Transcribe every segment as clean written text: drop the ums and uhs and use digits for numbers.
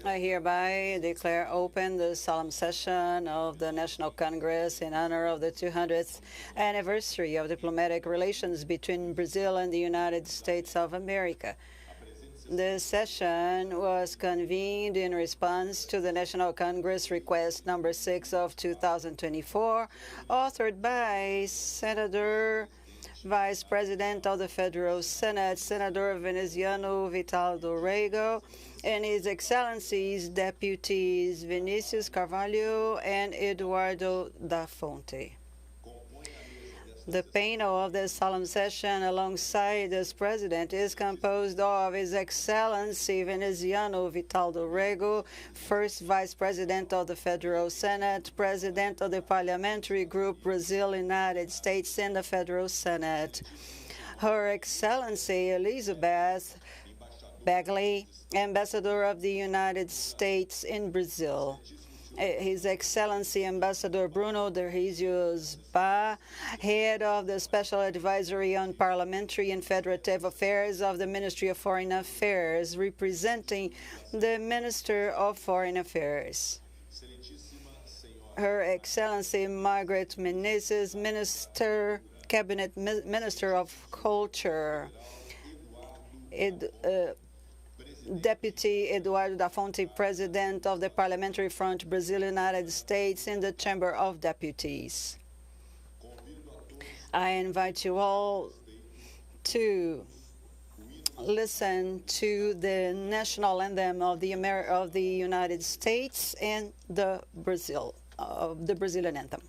I hereby declare open the solemn session of the National Congress in honor of the 200th anniversary of diplomatic relations between Brazil and the United States of America. The session was convened in response to the National Congress Request Number 6 of 2024, authored by Senator Vice President of the Federal Senate, Senator Veneziano Vitaldo Rego, and His Excellencies Deputies Vinícius Carvalho and Eduardo da Fonte. The panel of this solemn session alongside this president is composed of His Excellency Veneziano Vitaldo Rego, First Vice President of the Federal Senate, President of the Parliamentary Group Brazil-United States in the Federal Senate. Her Excellency Elizabeth Begley, Ambassador of the United States in Brazil. His Excellency Ambassador Bruno Derrisius Ba, Head of the Special Advisory on Parliamentary and Federative Affairs of the Ministry of Foreign Affairs, representing the Minister of Foreign Affairs. Her Excellency Margaret Meneses, Cabinet Minister of Culture. Deputy Eduardo da Fonte, President of the Parliamentary Front Brazil-United States in the Chamber of Deputies. I invite you all to listen to the national anthem of the United States and the Brazilian anthem.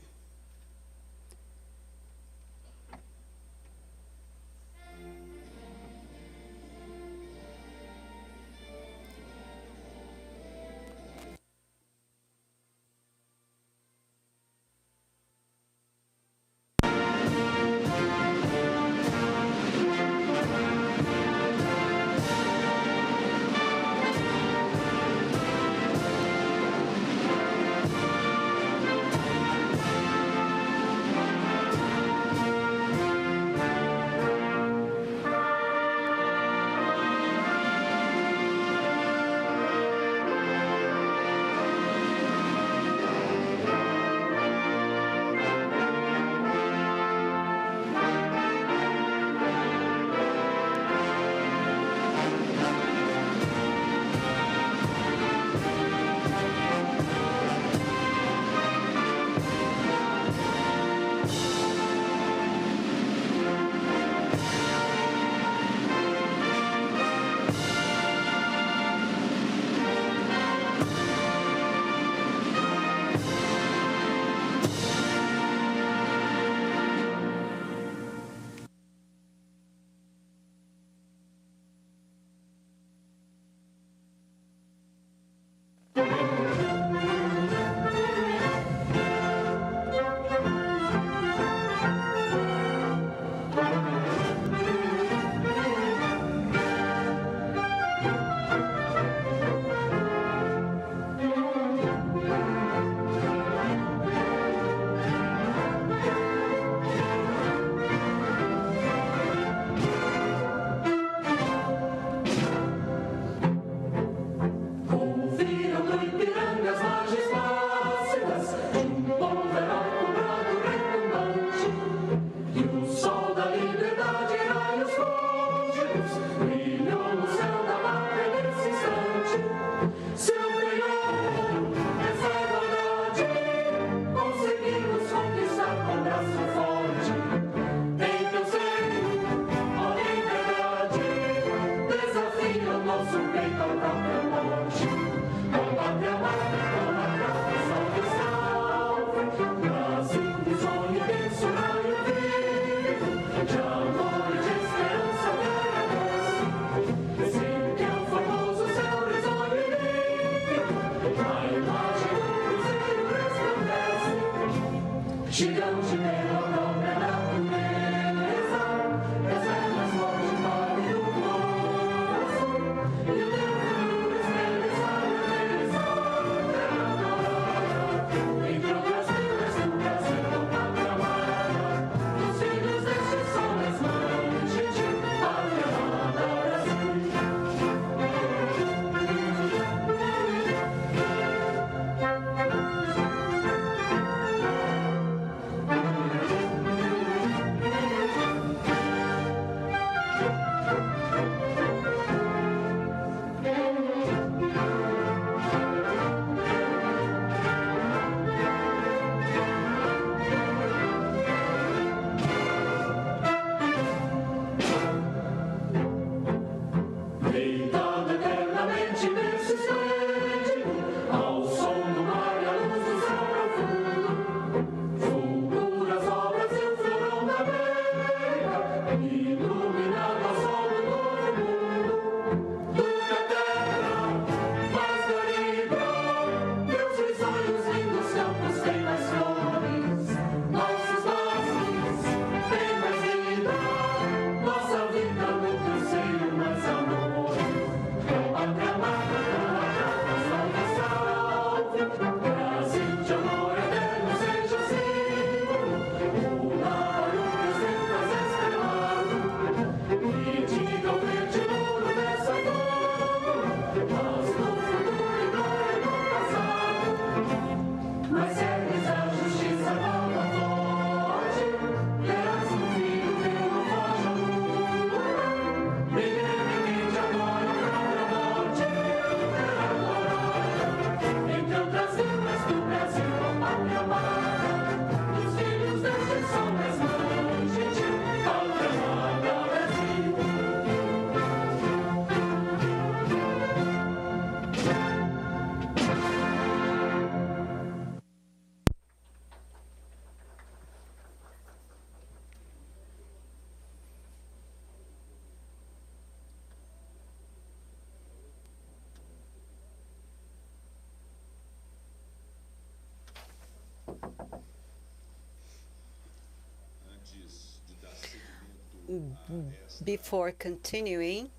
Before continuing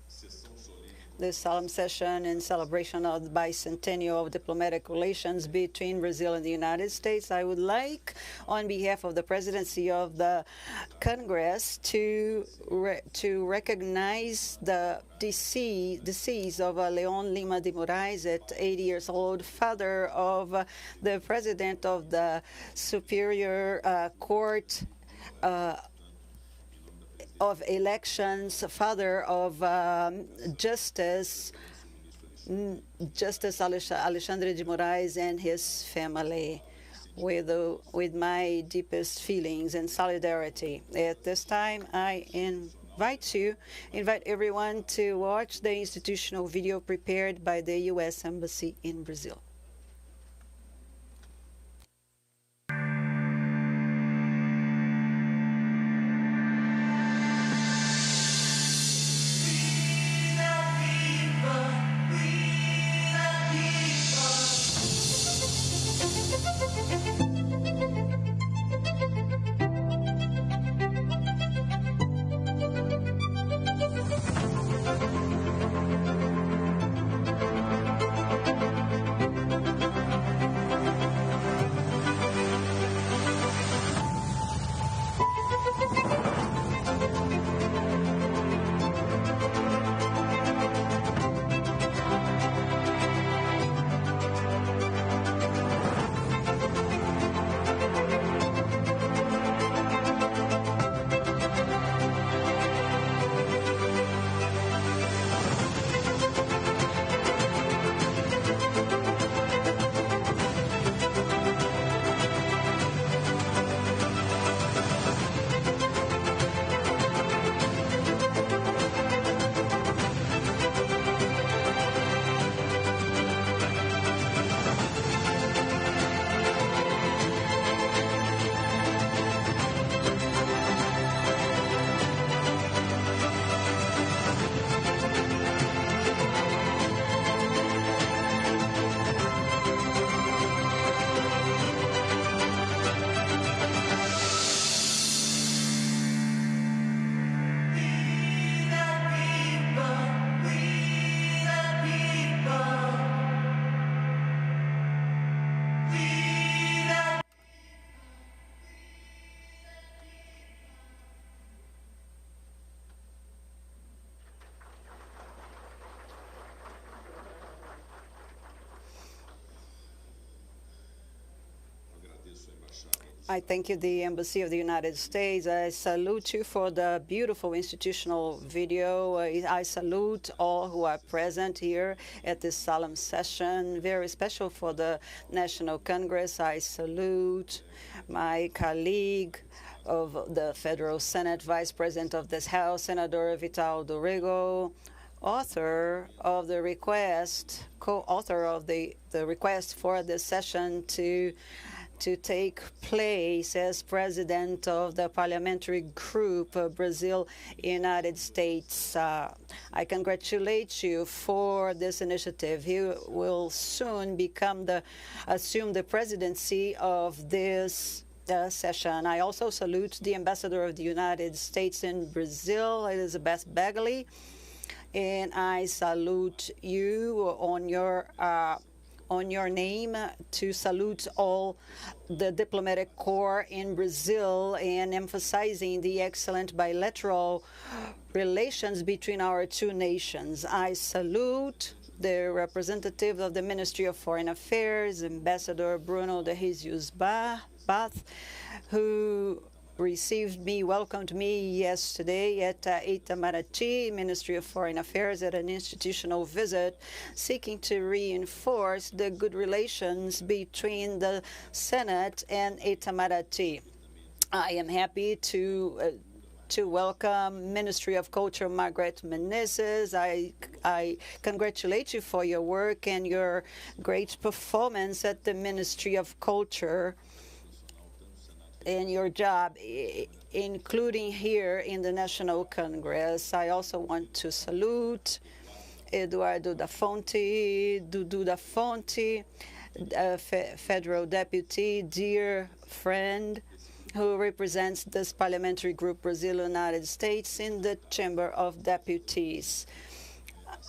the solemn session in celebration of the bicentennial of diplomatic relations between Brazil and the United States, I would like, on behalf of the presidency of the Congress, to recognize the decease of Leon Lima de Moraes at 80 years old, father of the president of the Superior Court of Elections, father of Justice Alexandre de Moraes and his family, with my deepest feelings and solidarity. At this time, I invite everyone to watch the institutional video prepared by the U.S. Embassy in Brazil. I thank you, the Embassy of the United States. I salute you for the beautiful institutional video. I salute all who are present here at this solemn session, very special for the National Congress. I salute my colleague of the Federal Senate, Vice President of this House, Senator Vital Rego, author of the request, co-author of the request for this session to take place as president of the parliamentary group Brazil-United States. I congratulate you for this initiative. He will soon assume the presidency of this session. I also salute the ambassador of the United States in Brazil, Elizabeth Begley, and I salute you on your name to salute all the diplomatic corps in Brazil and emphasizing the excellent bilateral relations between our two nations. I salute the representative of the Ministry of Foreign Affairs, Ambassador Bruno de Jesus Bath, who welcomed me yesterday at Itamaraty, Ministry of Foreign Affairs, at an institutional visit seeking to reinforce the good relations between the Senate and Itamaraty. I am happy to welcome Ministry of Culture Margaret Meneses. I congratulate you for your work and your great performance at the Ministry of Culture in your job, including here in the National Congress. I also want to salute Eduardo Dudu da Fonte, federal deputy, dear friend. who represents this parliamentary group, Brazil-United States, in the Chamber of Deputies.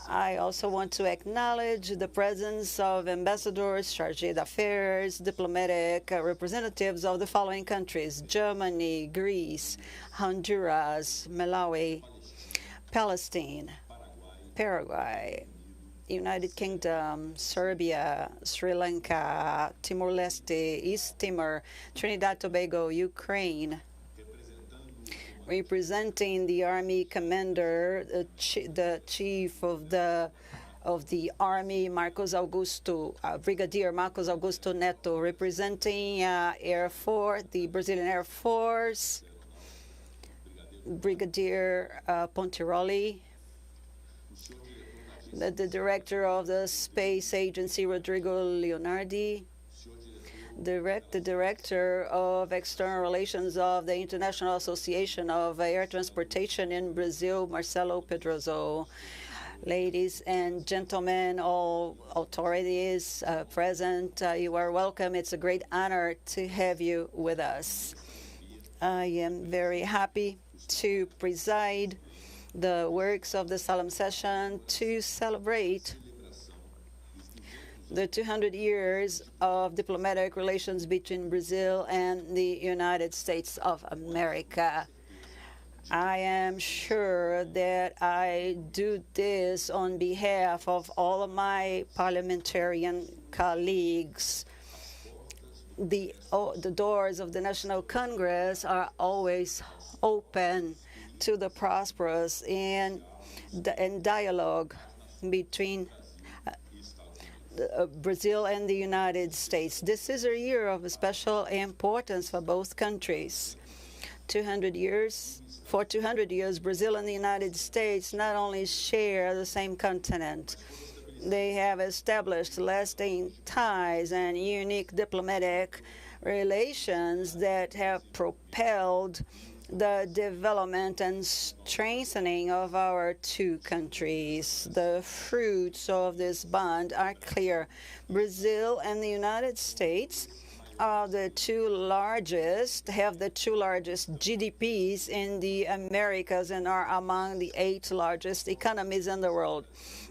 I also want to acknowledge the presence of ambassadors, chargé d'affaires, diplomatic representatives of the following countries: Germany, Greece, Honduras, Malawi, Palestine, Paraguay, United Kingdom, Serbia, Sri Lanka, Timor-Leste, East Timor, Trinidad Tobago, Ukraine. Representing the Army commander, the chief of the Army, Marcos Augusto, Brigadier Marcos Augusto Neto, representing Air Force, the Brazilian Air Force, Brigadier Pontiroli, the director of the Space Agency, Rodrigo Leonardi, the director of external relations of the International Association of Air Transportation in Brazil, Marcelo Pedroso. Ladies and gentlemen, all authorities present, you are welcome. It's a great honor to have you with us. I am very happy to preside the works of the Solemn Session to celebrate the 200 years of diplomatic relations between Brazil and the United States of America. I am sure that I do this on behalf of all of my parliamentarian colleagues. The doors of the National Congress are always open to the prosperous and dialogue between Brazil and the United States. This is a year of special importance for both countries. For 200 years, Brazil and the United States not only share the same continent, they have established lasting ties and unique diplomatic relations that have propelled the development and strengthening of our two countries. The fruits of this bond are clear. Brazil and the United States have the two largest GDPs in the Americas and are among the 8 largest economies in the world.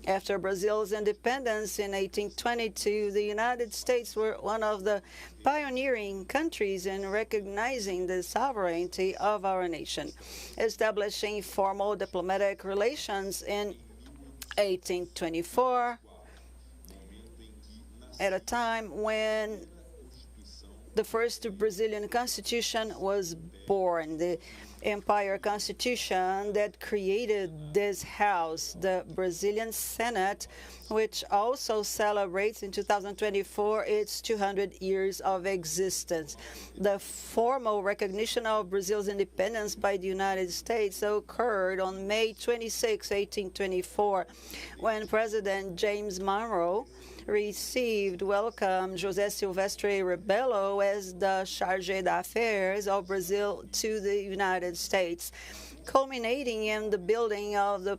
After Brazil's independence in 1822, the United States were one of the pioneering countries in recognizing the sovereignty of our nation, establishing formal diplomatic relations in 1824, at a time when the first Brazilian Constitution was born, the Empire Constitution that created this house, the Brazilian Senate, which also celebrates in 2024 its 200 years of existence. The formal recognition of Brazil's independence by the United States occurred on May 26, 1824, when President James Monroe welcomed José Silvestre Rebelo as the chargé d'affaires of Brazil to the United States, culminating in the building of the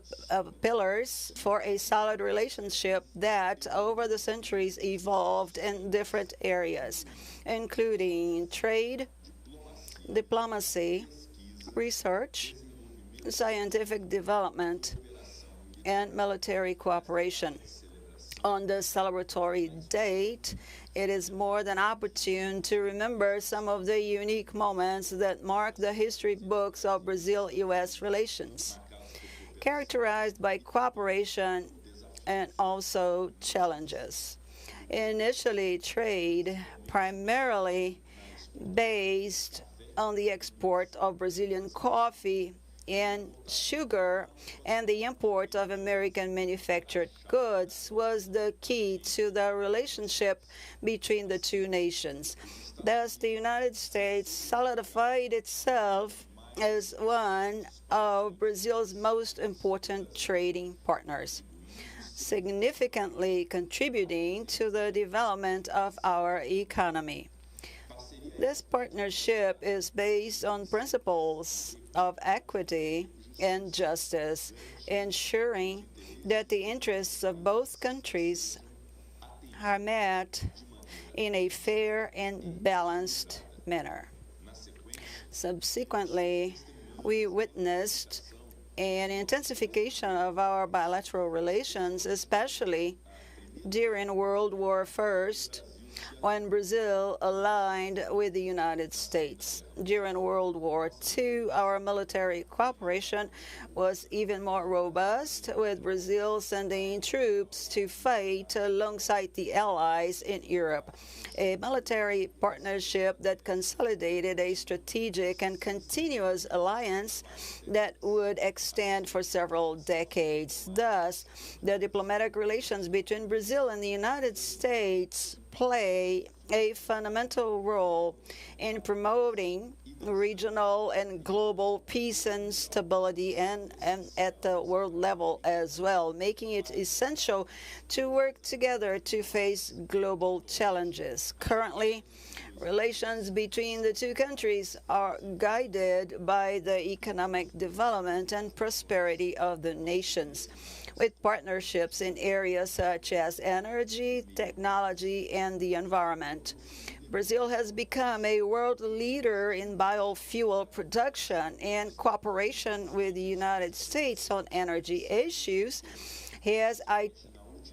pillars for a solid relationship that, over the centuries, evolved in different areas, including trade, diplomacy, research, scientific development, and military cooperation. On this celebratory date, it is more than opportune to remember some of the unique moments that mark the history books of Brazil-U.S. relations, characterized by cooperation and also challenges. Initially, trade primarily based on the export of Brazilian coffee and sugar and the import of American manufactured goods was the key to the relationship between the two nations. Thus, the United States solidified itself as one of Brazil's most important trading partners, significantly contributing to the development of our economy. This partnership is based on principles of equity and justice, ensuring that the interests of both countries are met in a fair and balanced manner. Subsequently, we witnessed an intensification of our bilateral relations, especially during World War I, when Brazil aligned with the United States. During World War II, our military cooperation was even more robust, with Brazil sending troops to fight alongside the Allies in Europe, a military partnership that consolidated a strategic and continuous alliance that would extend for several decades. Thus, the diplomatic relations between Brazil and the United States play a fundamental role in promoting regional and global peace and stability, and at the world level as well, making it essential to work together to face global challenges. Currently, relations between the two countries are guided by the economic development and prosperity of the nations, with partnerships in areas such as energy, technology, and the environment. Brazil has become a world leader in biofuel production, and cooperation with the United States on energy issues has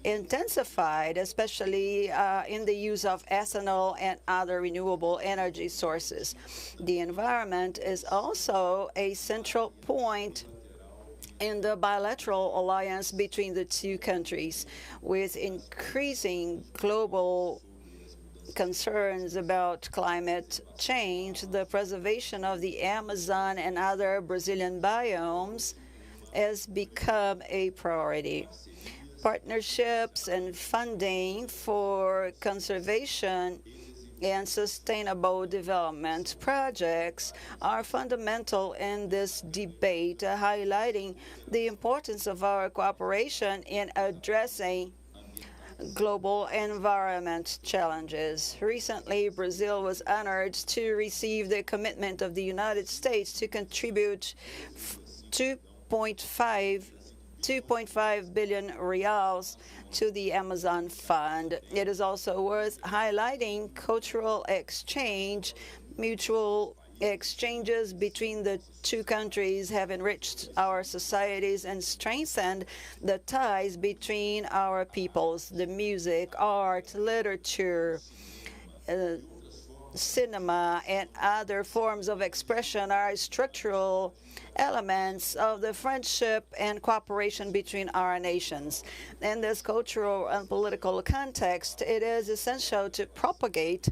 intensified, especially in the use of ethanol and other renewable energy sources. The environment is also a central point in the bilateral alliance between the two countries, with increasing global concerns about climate change. The preservation of the Amazon and other Brazilian biomes has become a priority. Partnerships and funding for conservation and sustainable development projects are fundamental in this debate, highlighting the importance of our cooperation in addressing global environment challenges. Recently, Brazil was honored to receive the commitment of the United States to contribute 2.5 billion reals to the Amazon Fund. It is also worth highlighting cultural exchange. Mutual exchanges between the two countries have enriched our societies and strengthened the ties between our peoples. The music, art, literature, cinema, and other forms of expression are structural elements of the friendship and cooperation between our nations. In this cultural and political context, it is essential to propagate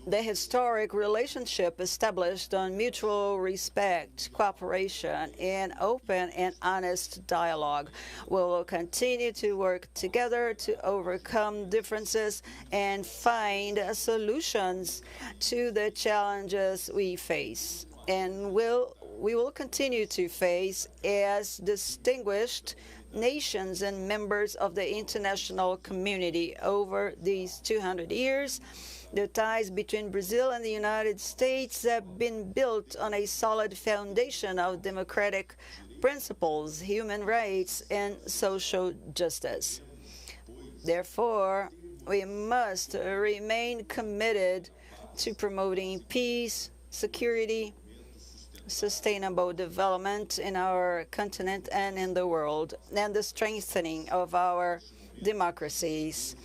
the historic relationship established on mutual respect, cooperation, and open and honest dialogue. We will continue to work together to overcome differences and find solutions to the challenges we face, and we will continue to face as distinguished nations and members of the international community. Over these 200 years, the ties between Brazil and the United States have been built on a solid foundation of democratic principles, human rights, and social justice. Therefore, we must remain committed to promoting peace, security, sustainable development in our continent and in the world, and the strengthening of our democracies.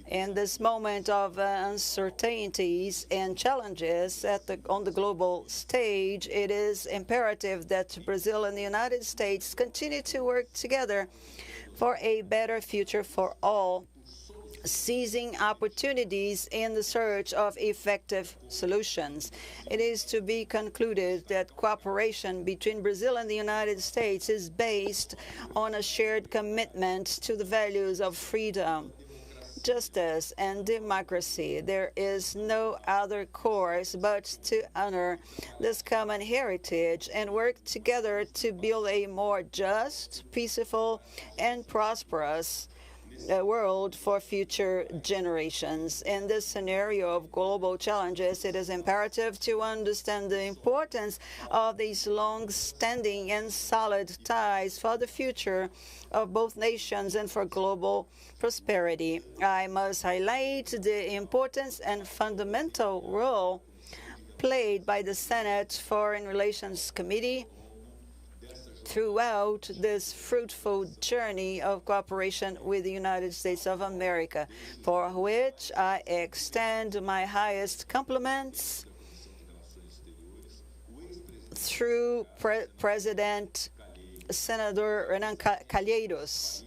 In this moment of uncertainties and challenges on the global stage, it is imperative that Brazil and the United States continue to work together for a better future for all, seizing opportunities in the search of effective solutions. It is to be concluded that cooperation between Brazil and the United States is based on a shared commitment to the values of freedom, justice, and democracy. There is no other course but to honor this common heritage and work together to build a more just, peaceful, and prosperous world for future generations. In this scenario of global challenges, it is imperative to understand the importance of these long-standing and solid ties for the future of both nations and for global prosperity. I must highlight the importance and fundamental role played by the Senate Foreign Relations Committee throughout this fruitful journey of cooperation with the United States of America, for which I extend my highest compliments through President Senator Renan Calheiros.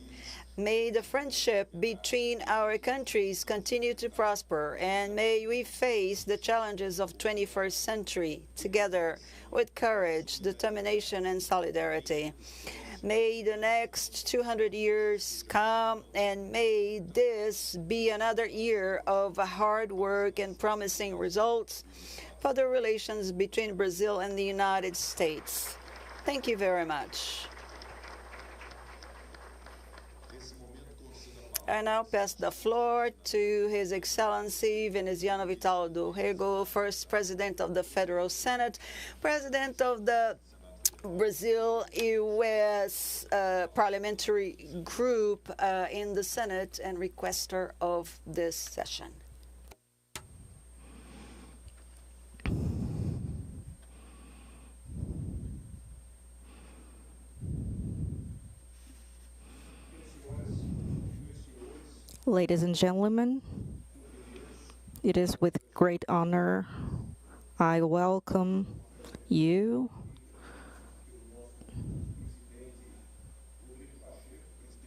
May the friendship between our countries continue to prosper, and may we face the challenges of 21st century together with courage, determination, and solidarity. May the next 200 years come, and may this be another year of hard work and promising results for the relations between Brazil and the United States. Thank you very much. I now pass the floor to His Excellency Veneziano Vital do Rego, First President of the Federal Senate, President of the Brazil-U.S. Parliamentary Group in the Senate, and requester of this session. Ladies and gentlemen, it is with great honor I welcome you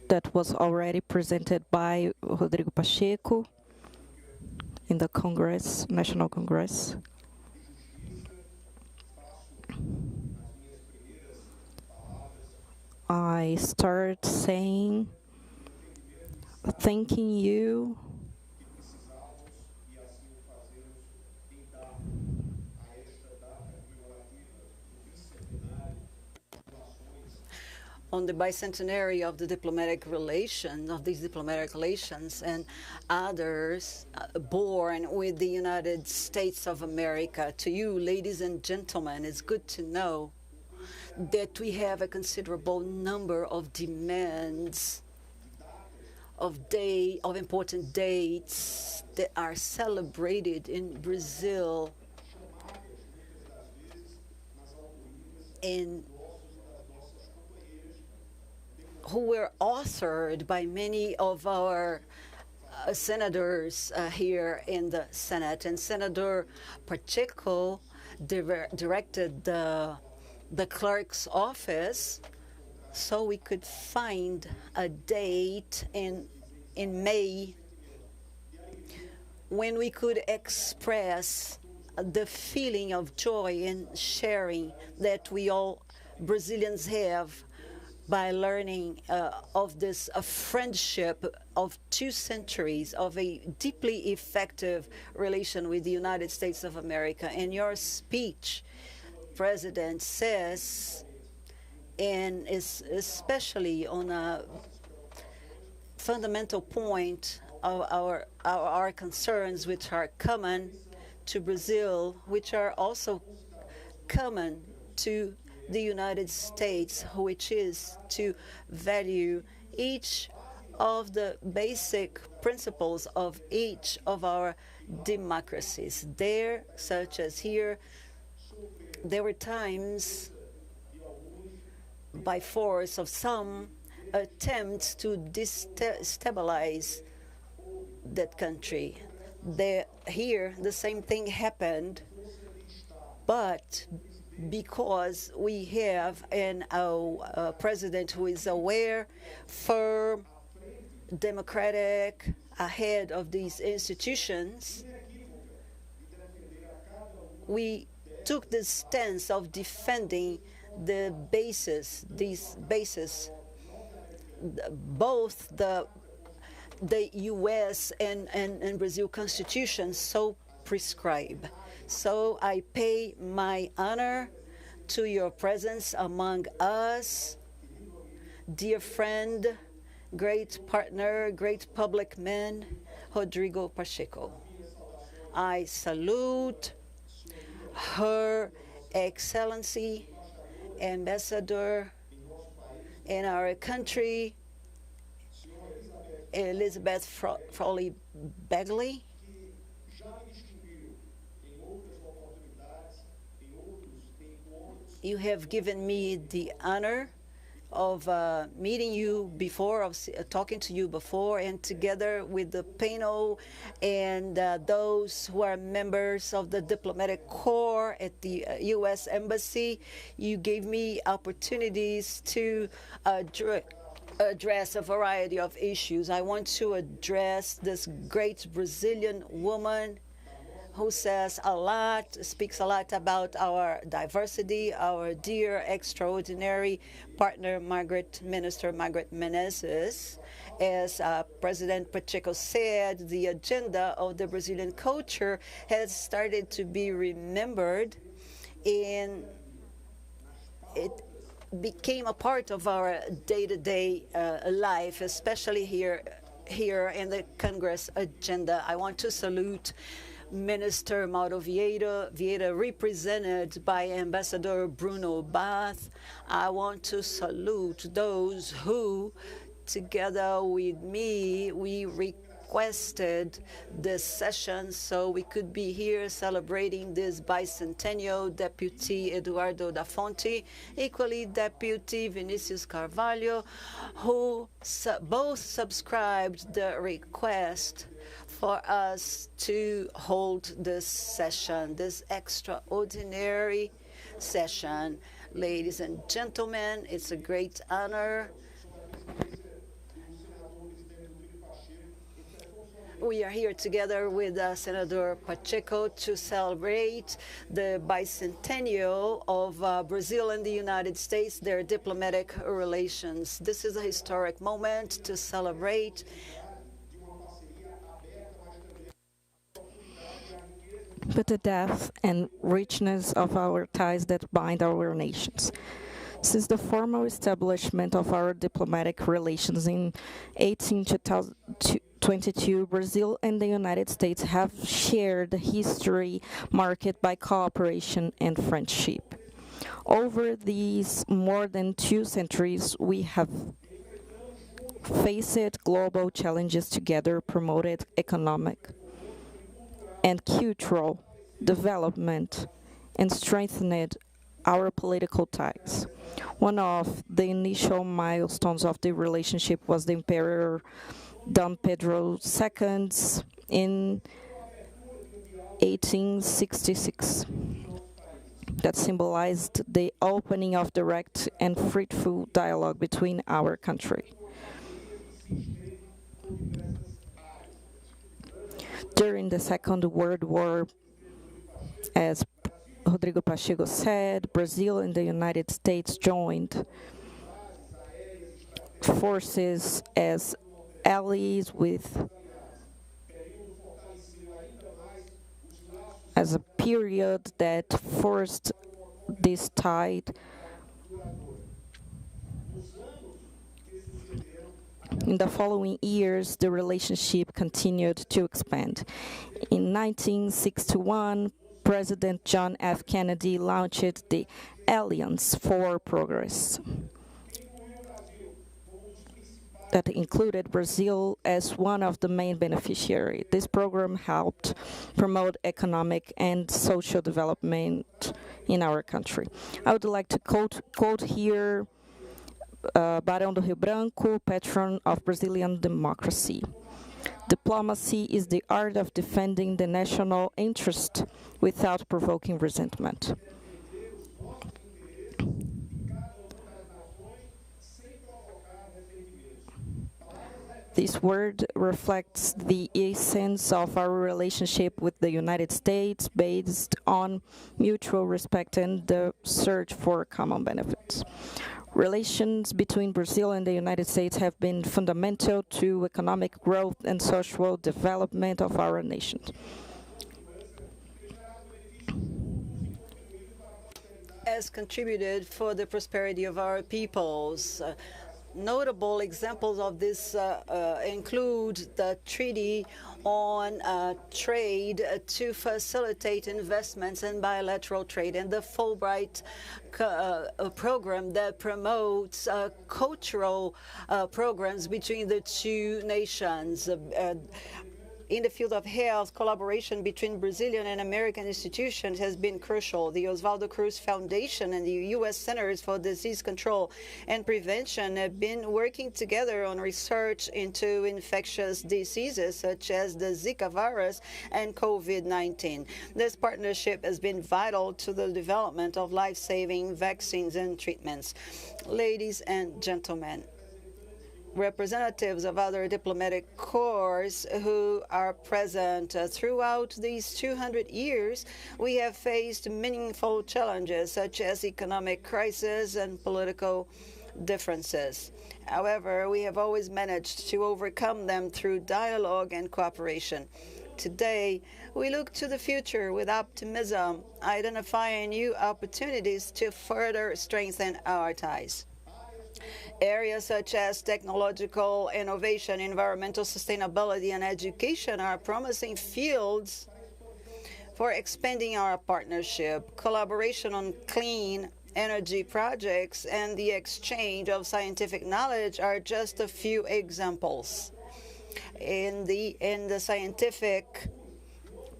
that was already presented by Rodrigo Pacheco in the Congress, National Congress. I start saying thanking you on the bicentenary of the diplomatic relations, of these diplomatic relations, and others born with the United States of America. To you, ladies and gentlemen, it's good to know that we have a considerable number of demands of important dates that are celebrated in Brazil, and who were authored by many of our senators here in the Senate. And Senator Pacheco directed the clerk's office so we could find a date in May when we could express the feeling of joy and sharing that we all Brazilians have by learning of this friendship of 2 centuries of a deeply effective relation with the United States of America. In your speech, President says, and especially on a fundamental point of our concerns, which are common to Brazil, which are also common to the United States, which is to value each of the basic principles of each of our democracies. There, such as here, there were times by force of some attempts to destabilize that country. Here, the same thing happened, but because we have a president who is aware, firm, democratic, ahead of these institutions, we took the stance of defending the basis, these bases, both the U.S. and Brazil constitutions so prescribe. So I pay my honor to your presence among us, dear friend, great partner, great public man, Rodrigo Pacheco. I salute Her Excellency, Ambassador in our country, Elizabeth Frawley Bagley, You have given me the honor of meeting you before, of talking to you before, and together with the panel and those who are members of the diplomatic corps at the U.S. Embassy, you gave me opportunities to address a variety of issues. I want to address this great Brazilian woman who says a lot, speaks a lot about our diversity, our dear, extraordinary partner, Minister Margaret Meneses. As President Pacheco said, the agenda of the Brazilian culture has started to be remembered, and it became a part of our day-to-day life, especially here in the Congress agenda. I want to salute Minister Mauro Vieira, represented by Ambassador Bruno Bath. I want to salute those who, together with me, we requested this session so we could be here celebrating this bicentennial. Deputy Eduardo da Fonte, equally Deputy Vinicius Carvalho, who both subscribed the request for us to hold this session, this extraordinary session. Ladies and gentlemen, it's a great honor. We are here together with Senator Pacheco to celebrate the bicentennial of Brazil and the United States, their diplomatic relations. This is a historic moment to celebrate but the depth and richness of our ties that bind our nations. Since the formal establishment of our diplomatic relations in 1822, Brazil and the United States have shared a history marked by cooperation and friendship. Over these more than 2 centuries, we have faced global challenges together, promoted economic and cultural development, and strengthened our political ties. One of the initial milestones of the relationship was the Emperor Dom Pedro II in 1866. That symbolized the opening of direct and fruitful dialogue between our country. During the Second World War, as Rodrigo Pacheco said, Brazil and the United States joined forces as allies as a period that forced this tide. In the following years, the relationship continued to expand. In 1961, President John F. Kennedy launched the Alliance for Progress that included Brazil as one of the main beneficiaries. This program helped promote economic and social development in our country. I would like to quote here Barão do Rio Branco, patron of Brazilian democracy. Diplomacy is the art of defending the national interest without provoking resentment. This word reflects the essence of our relationship with the United States, based on mutual respect and the search for common benefits. Relations between Brazil and the United States have been fundamental to economic growth and social development of our nation. Has contributed for the prosperity of our peoples. Notable examples of this include the Treaty on Trade to facilitate investments in bilateral trade, and the Fulbright program that promotes cultural programs between the two nations. In the field of health, collaboration between Brazilian and American institutions has been crucial. The Oswaldo Cruz Foundation and the U.S. Centers for Disease Control and Prevention have been working together on research into infectious diseases such as the Zika virus and COVID-19. This partnership has been vital to the development of life-saving vaccines and treatments. Ladies and gentlemen, representatives of other diplomatic corps who are present throughout these 200 years, we have faced meaningful challenges such as economic crisis and political differences. However, we have always managed to overcome them through dialogue and cooperation. Today, we look to the future with optimism, identifying new opportunities to further strengthen our ties. Areas such as technological innovation, environmental sustainability, and education are promising fields for expanding our partnership. Collaboration on clean energy projects and the exchange of scientific knowledge are just a few examples. In the scientific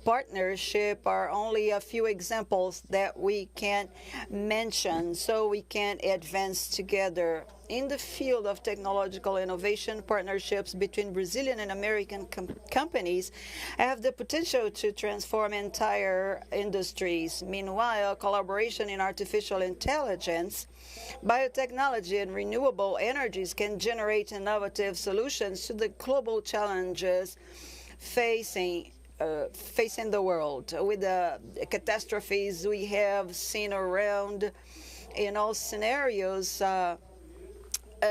partnership are only a few examples that we can mention so we can advance together. In the field of technological innovation, partnerships between Brazilian and American companies have the potential to transform entire industries. Meanwhile, collaboration in artificial intelligence, biotechnology, and renewable energies can generate innovative solutions to the global challenges facing the world. With the catastrophes we have seen around in all scenarios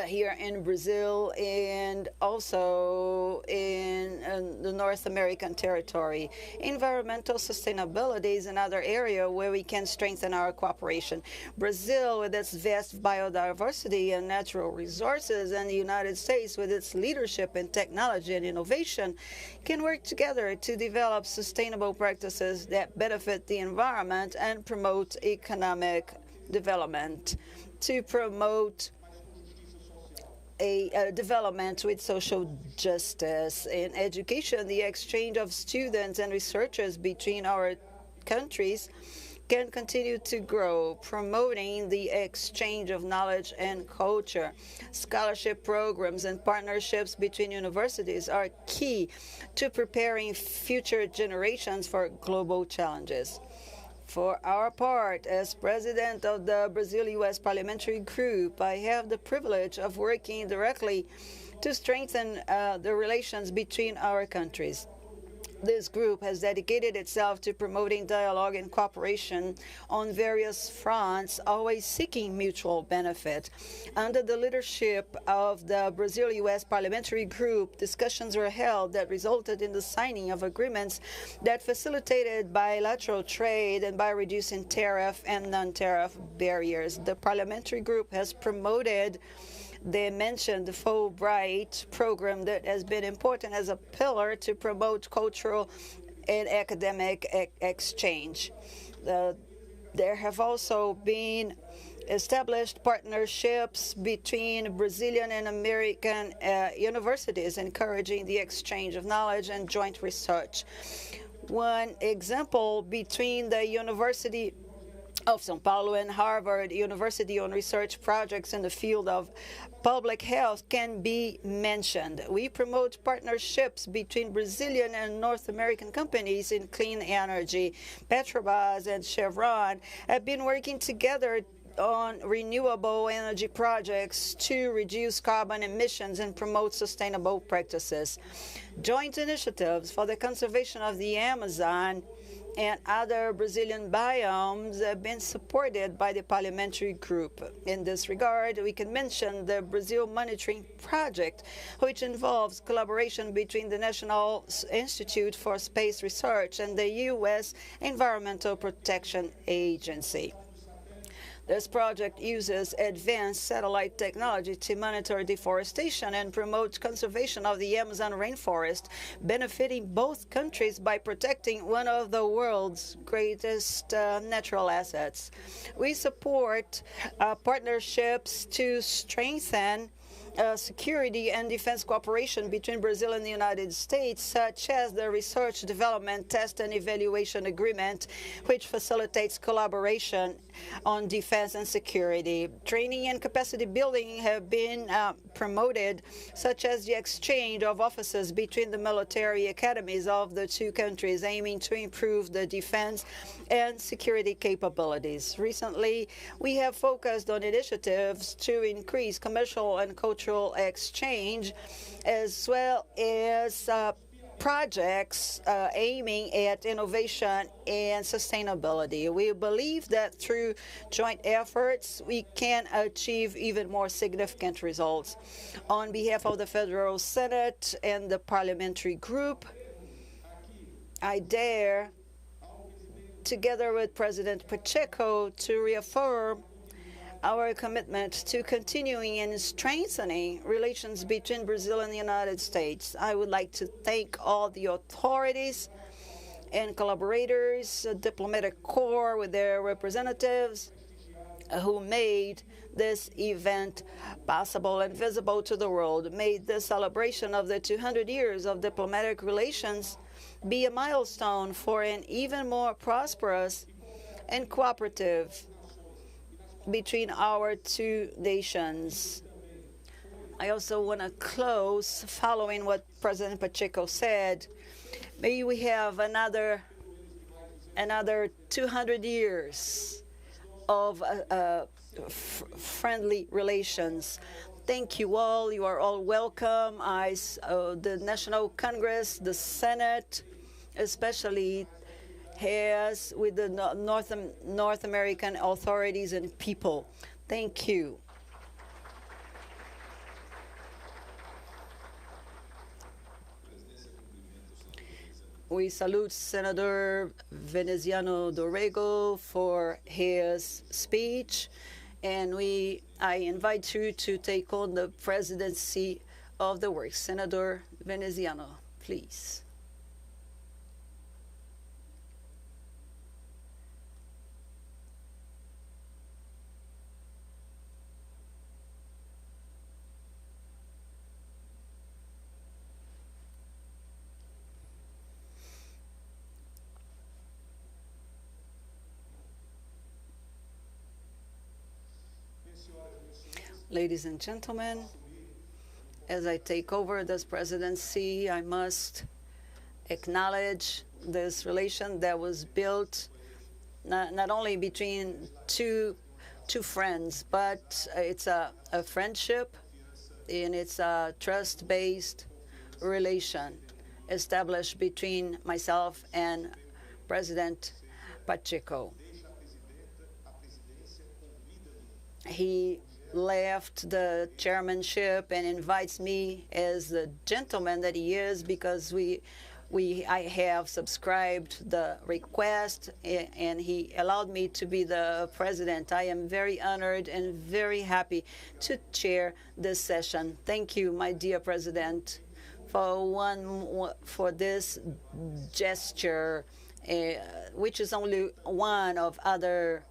here in Brazil and also in the North American territory. Environmental sustainability is another area where we can strengthen our cooperation. Brazil, with its vast biodiversity and natural resources, and the United States, with its leadership in technology and innovation, can work together to develop sustainable practices that benefit the environment and promote economic development. To promote a development with social justice. In education, the exchange of students and researchers between our countries can continue to grow, promoting the exchange of knowledge and culture. Scholarship programs and partnerships between universities are key to preparing future generations for global challenges. For our part, as president of the Brazil-U.S. Parliamentary Group, I have the privilege of working directly to strengthen the relations between our countries. This group has dedicated itself to promoting dialogue and cooperation on various fronts, always seeking mutual benefit. Under the leadership of the Brazil-U.S. Parliamentary Group, discussions were held that resulted in the signing of agreements that facilitated bilateral trade and by reducing tariff and non-tariff barriers. The Parliamentary Group has promoted the mentioned Fulbright program that has been important as a pillar to promote cultural and academic exchange. There have also been established partnerships between Brazilian and American universities, encouraging the exchange of knowledge and joint research. One example between the University of São Paulo and Harvard University on research projects in the field of public health can be mentioned. We promote partnerships between Brazilian and North American companies in clean energy. Petrobras and Chevron have been working together on renewable energy projects to reduce carbon emissions and promote sustainable practices. Joint initiatives for the conservation of the Amazon and other Brazilian biomes have been supported by the Parliamentary Group. In this regard, we can mention the Brazil Monitoring Project, which involves collaboration between the National Institute for Space Research and the U.S. Environmental Protection Agency. This project uses advanced satellite technology to monitor deforestation and promote conservation of the Amazon rainforest, benefiting both countries by protecting one of the world's greatest natural assets. We support partnerships to strengthen security and defense cooperation between Brazil and the United States, such as the Research, Development, Test, and Evaluation Agreement, which facilitates collaboration on defense and security. Training and capacity building have been promoted, such as the exchange of officers between the military academies of the two countries, aiming to improve the defense and security capabilities. Recently, we have focused on initiatives to increase commercial and cultural exchange, as well as projects aiming at innovation and sustainability. We believe that through joint efforts, we can achieve even more significant results. On behalf of the Federal Senate and the Parliamentary Group, I dare, together with President Pacheco, to reaffirm our commitment to continuing and strengthening relations between Brazil and the United States. I would like to thank all the authorities and collaborators, diplomatic corps with their representatives, who made this event possible and visible to the world, made the celebration of the 200 years of diplomatic relations be a milestone for an even more prosperous and cooperative between our two nations. I also want to close following what President Pacheco said. May we have another 200 years of friendly relations. Thank you all. You are all welcome. The National Congress, the Senate, especially has with the North American authorities and people. Thank you. We salute Senator Veneziano do Rego for his speech, and I invite you to take on the presidency of the work. Senator Veneziano, please. Ladies and gentlemen, as I take over this presidency, I must acknowledge this relation that was built not only between two friends, but it's a friendship, and it's a trust-based relation established between myself and President Pacheco. He left the chairmanship and invites me as the gentleman that he is, because I have subscribed the request and he allowed me to be the president. I am very honored and very happy to chair this session. Thank you, my dear President, for this gesture, which is only one of other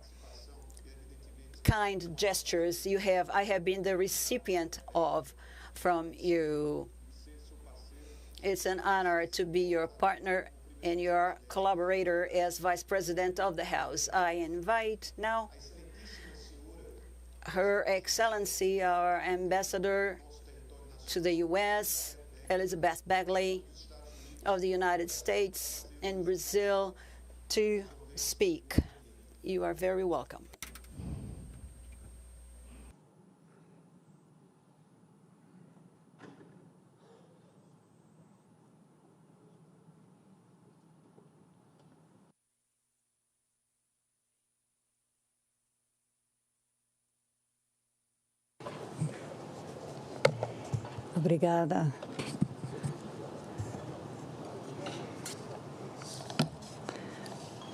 kind gestures I have been the recipient of from you. It's an honor to be your partner and your collaborator as Vice President of the House. I invite now Her Excellency, our Ambassador to the U.S., Elizabeth Begley of the United States and Brazil, to speak. You are very welcome. Obrigada.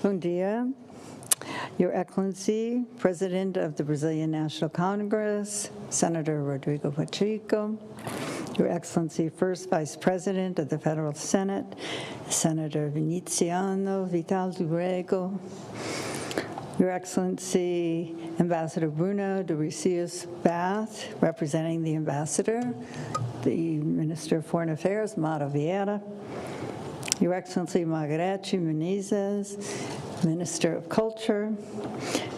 Bom dia, Your Excellency, President of the Brazilian National Congress, Senator Rodrigo Pacheco, Your Excellency, First Vice President of the Federal Senate, Senator Veneziano Viotti, Your Excellency, Ambassador Bruno de Ricius Bath, representing the Ambassador, the Minister of Foreign Affairs, Mauro Vieira, Your Excellency Margarete Meneses, Minister of Culture,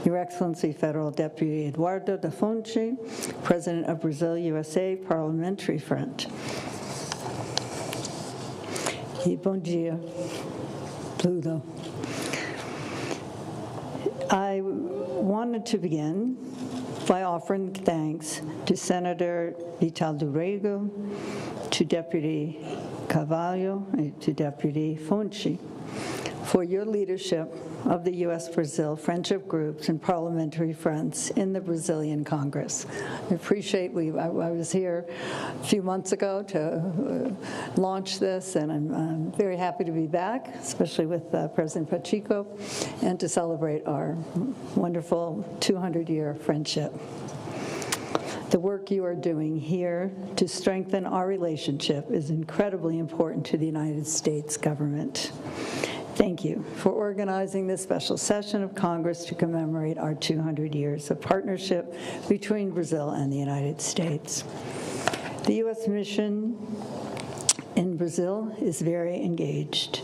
Your Excellency Federal Deputy Eduardo da Fonte, President of Brazil-USA Parliamentary Front. E bom dia, tudo. I wanted to begin by offering thanks to Senator Vital do Rego, to Deputy Carvalho, and to Deputy Fonte for your leadership of the U.S.-Brazil friendship groups and parliamentary fronts in the Brazilian Congress. I appreciate, I was here a few months ago to launch this, and I'm very happy to be back, especially with President Pacheco, and to celebrate our wonderful 200-year friendship. The work you are doing here to strengthen our relationship is incredibly important to the United States government. Thank you for organizing this special session of Congress to commemorate our 200 years of partnership between Brazil and the United States. The U.S. mission in Brazil is very engaged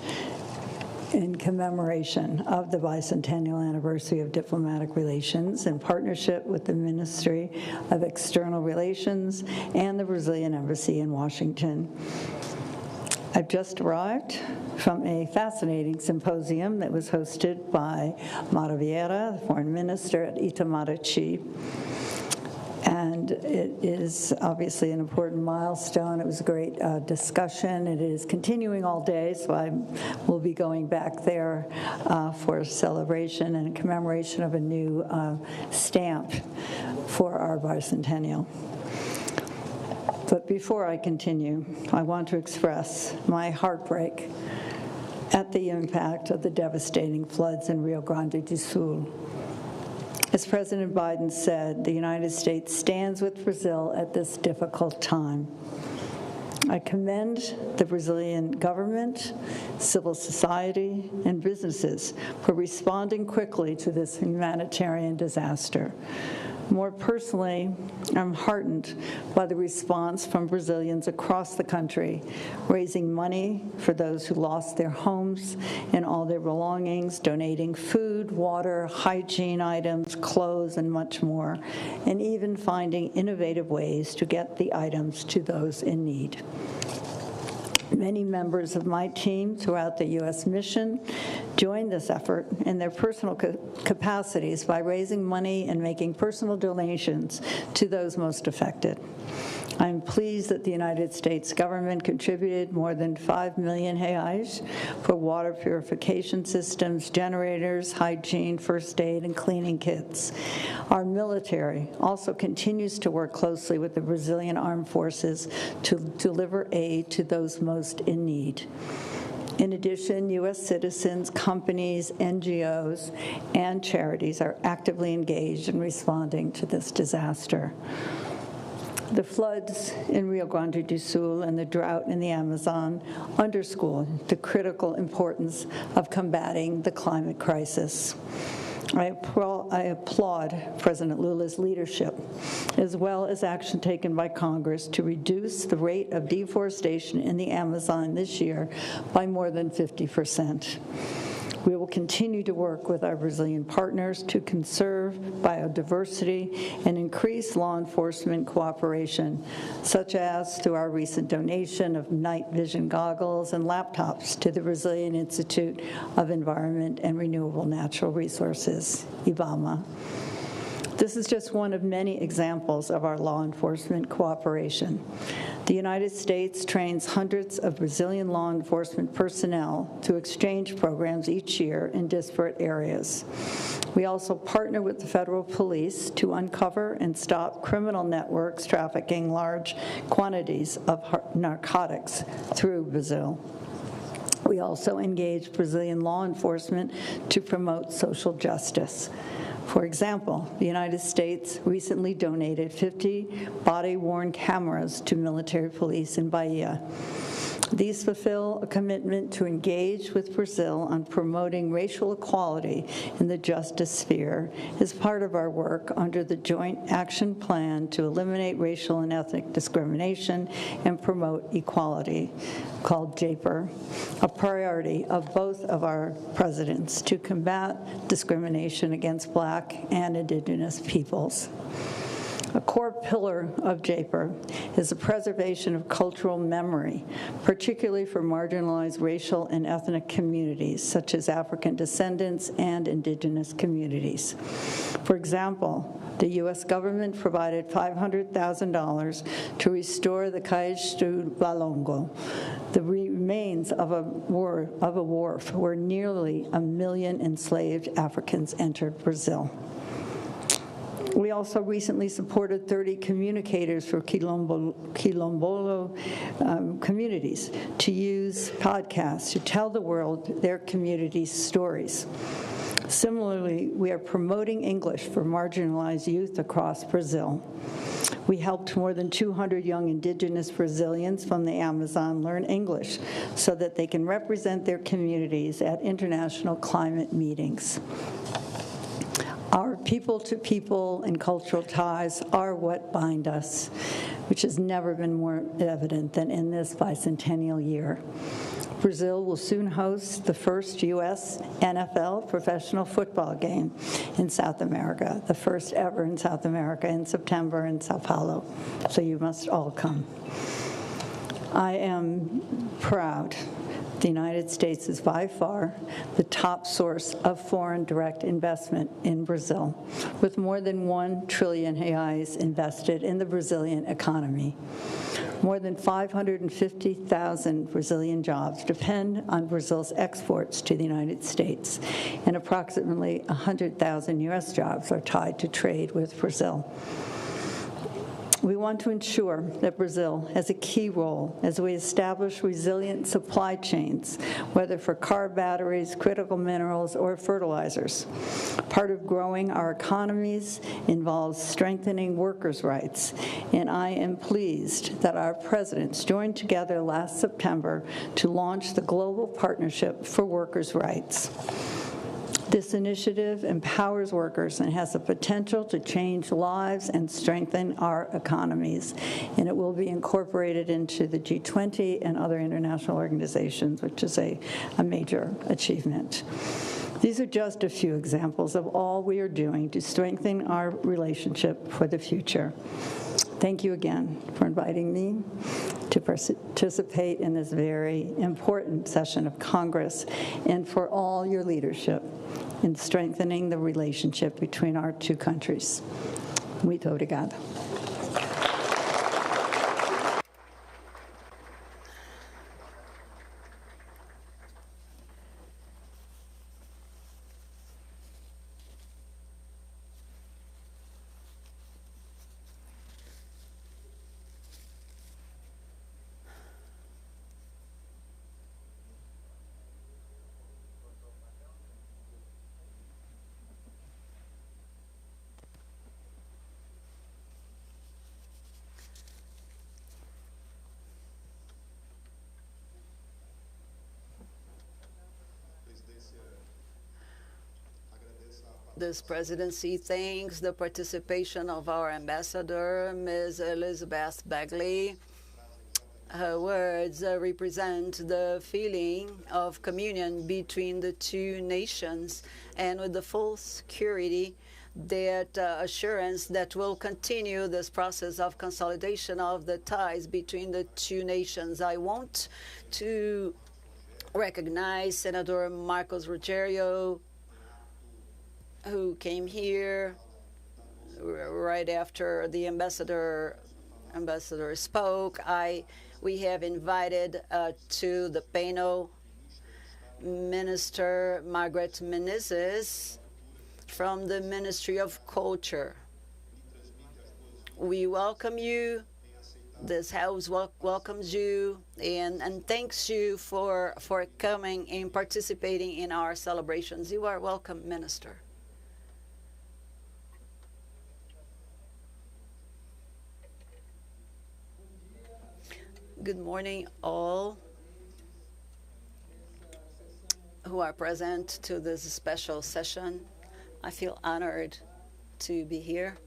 in commemoration of the bicentennial anniversary of diplomatic relations in partnership with the Ministry of External Relations and the Brazilian Embassy in Washington. I've just arrived from a fascinating symposium that was hosted by Mauro Vieira, the foreign minister, at Itamaraty. And it is obviously an important milestone. It was a great discussion. It is continuing all day, so I will be going back there for a celebration and a commemoration of a new stamp for our bicentennial. But before I continue, I want to express my heartbreak at the impact of the devastating floods in Rio Grande do Sul. As President Biden said, the United States stands with Brazil at this difficult time. I commend the Brazilian government, civil society, and businesses for responding quickly to this humanitarian disaster. More personally, I'm heartened by the response from Brazilians across the country, raising money for those who lost their homes and all their belongings, donating food, water, hygiene items, clothes, and much more, and even finding innovative ways to get the items to those in need. Many members of my team throughout the U.S. mission joined this effort in their personal capacities by raising money and making personal donations to those most affected. I'm pleased that the United States government contributed more than 5 million reais for water purification systems, generators, hygiene, first aid, and cleaning kits. Our military also continues to work closely with the Brazilian Armed Forces to deliver aid to those most in need. In addition, U.S. citizens, companies, NGOs, and charities are actively engaged in responding to this disaster. The floods in Rio Grande do Sul and the drought in the Amazon underscore the critical importance of combating the climate crisis. I applaud President Lula's leadership, as well as action taken by Congress to reduce the rate of deforestation in the Amazon this year by more than 50%. We will continue to work with our Brazilian partners to conserve biodiversity and increase law enforcement cooperation, such as through our recent donation of night vision goggles and laptops to the Brazilian Institute of Environment and Renewable Natural Resources, IBAMA. This is just one of many examples of our law enforcement cooperation. The United States trains hundreds of Brazilian law enforcement personnel to exchange programs each year in disparate areas. We also partner with the federal police to uncover and stop criminal networks trafficking large quantities of narcotics through Brazil. We also engage Brazilian law enforcement to promote social justice. For example, the United States recently donated 50 body-worn cameras to military police in Bahia. These fulfill a commitment to engage with Brazil on promoting racial equality in the justice sphere as part of our work under the Joint Action Plan to eliminate racial and ethnic discrimination and promote equality, called JAPER, a priority of both of our presidents to combat discrimination against Black and Indigenous peoples. A core pillar of JAPER is the preservation of cultural memory, particularly for marginalized racial and ethnic communities, such as African descendants and indigenous communities. For example, the U.S. government provided $500,000 to restore the Cais do Valongo, the remains of a wharf where nearly 1 million enslaved Africans entered Brazil. We also recently supported 30 communicators for Quilombo communities to use podcasts to tell the world their community's stories. Similarly, we are promoting English for marginalized youth across Brazil. We helped more than 200 young indigenous Brazilians from the Amazon learn English so that they can represent their communities at international climate meetings. Our people-to-people and cultural ties are what bind us, which has never been more evident than in this bicentennial year. Brazil will soon host the first U.S. NFL professional football game in South America, the first ever in South America in September in Sao Paulo, so you must all come. I am proud. The United States is by far the top source of foreign direct investment in Brazil, with more than 1 trillion reais invested in the Brazilian economy. More than 550,000 Brazilian jobs depend on Brazil's exports to the United States, and approximately 100,000 U.S. jobs are tied to trade with Brazil. We want to ensure that Brazil has a key role as we establish resilient supply chains, whether for car batteries, critical minerals, or fertilizers. Part of growing our economies involves strengthening workers' rights, and I am pleased that our presidents joined together last September to launch the Global Partnership for Workers' Rights. This initiative empowers workers and has the potential to change lives and strengthen our economies, and it will be incorporated into the G20 and other international organizations, which is a major achievement. These are just a few examples of all we are doing to strengthen our relationship for the future. Thank you again for inviting me to participate in this very important session of Congress and for all your leadership in strengthening the relationship between our two countries. Muito obrigada. This presidency thanks the participation of our ambassador, Ms. Elizabeth Begley. Her words represent the feeling of communion between the two nations, and with the full security, that assurance that we'll continue this process of consolidation of the ties between the two nations. I want to recognize Senator Marcos Rogério, who came here right after the ambassador spoke. We have invited to the panel Minister Margaret Meneses from the Ministry of Culture. We welcome you. This House welcomes you and thanks you for coming and participating in our celebrations. You are welcome, Minister. Good morning, all. who are present to this special session. I feel honored to be here.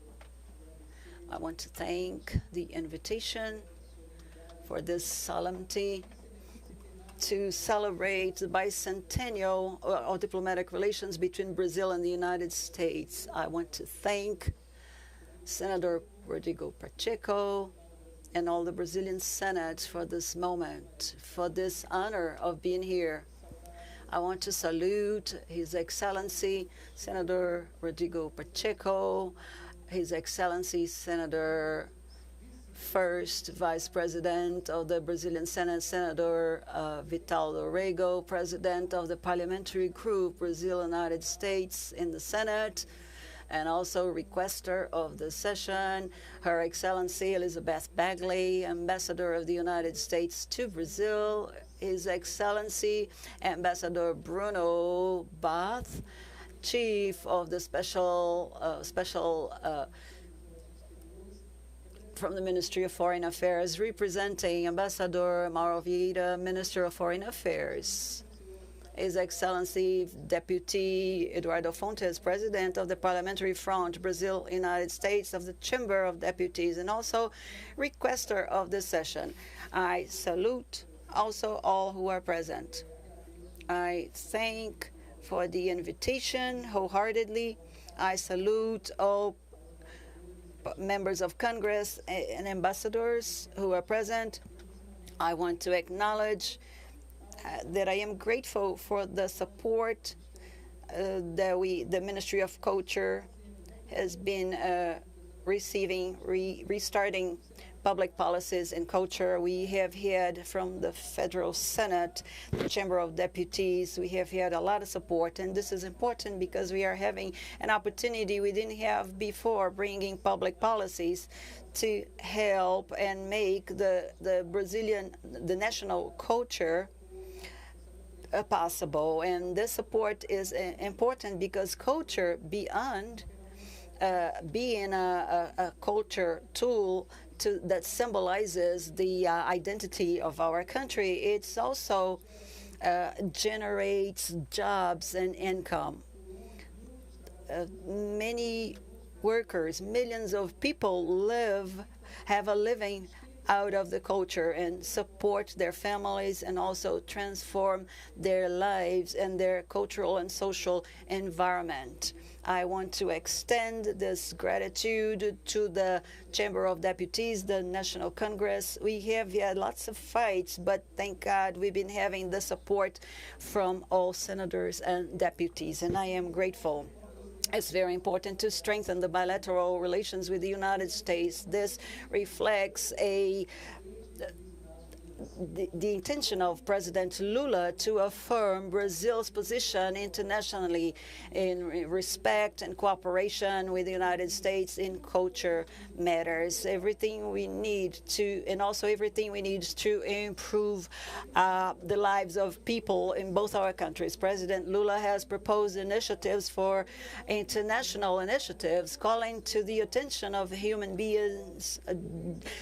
I want to thank the invitation for this solemnity to celebrate the bicentennial of diplomatic relations between Brazil and the United States. I want to thank Senator Rodrigo Pacheco and all the Brazilian Senate for this moment, for this honor of being here. I want to salute His Excellency Senator Rodrigo Pacheco, His Excellency Senator First Vice President of the Brazilian Senate, Senator Rego, President of the Parliamentary Group Brazil-United States in the Senate, and also requester of the session, Her Excellency Elizabeth Begley, Ambassador of the United States to Brazil, His Excellency Ambassador Bruno Bath, Chief of the from the Ministry of Foreign Affairs, representing Ambassador Mauro Vieira, Minister of Foreign Affairs. His Excellency Deputy Eduardo Fontes, President of the Parliamentary Front, Brazil-United States of the Chamber of Deputies, and also requester of the session. I salute also all who are present. I thank for the invitation wholeheartedly. I salute all members of Congress and ambassadors who are present. I want to acknowledge that I am grateful for the support that the Ministry of Culture has been receiving, restarting public policies in culture. We have had from the Federal Senate, the Chamber of Deputies, we have had a lot of support, and this is important because we are having an opportunity we didn't have before, bringing public policies to help and make the national culture possible. And this support is important because culture, beyond being a culture tool that symbolizes the identity of our country, it's also generates jobs and income. Many workers, millions of people have a living out of the culture and support their families and also transform their lives and their cultural and social environment. I want to extend this gratitude to the Chamber of Deputies, the National Congress. We have had lots of fights, but thank God we've been having the support from all senators and deputies, and I am grateful. It's very important to strengthen the bilateral relations with the United States. This reflects the intention of President Lula to affirm Brazil's position internationally in respect and cooperation with the United States in culture matters. Everything we need to, and also everything we need to improve the lives of people in both our countries. President Lula has proposed initiatives for international initiatives calling to the attention of human beings,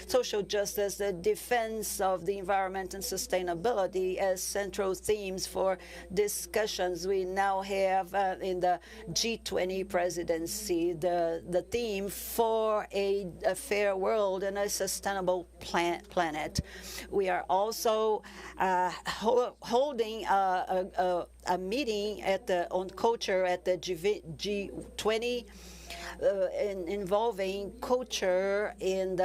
social justice, the defense of the environment and sustainability as central themes for discussions. We now have in the G20 presidency the theme for a fair world and a sustainable planet. We are also holding a meeting on culture at the G20. Involving culture in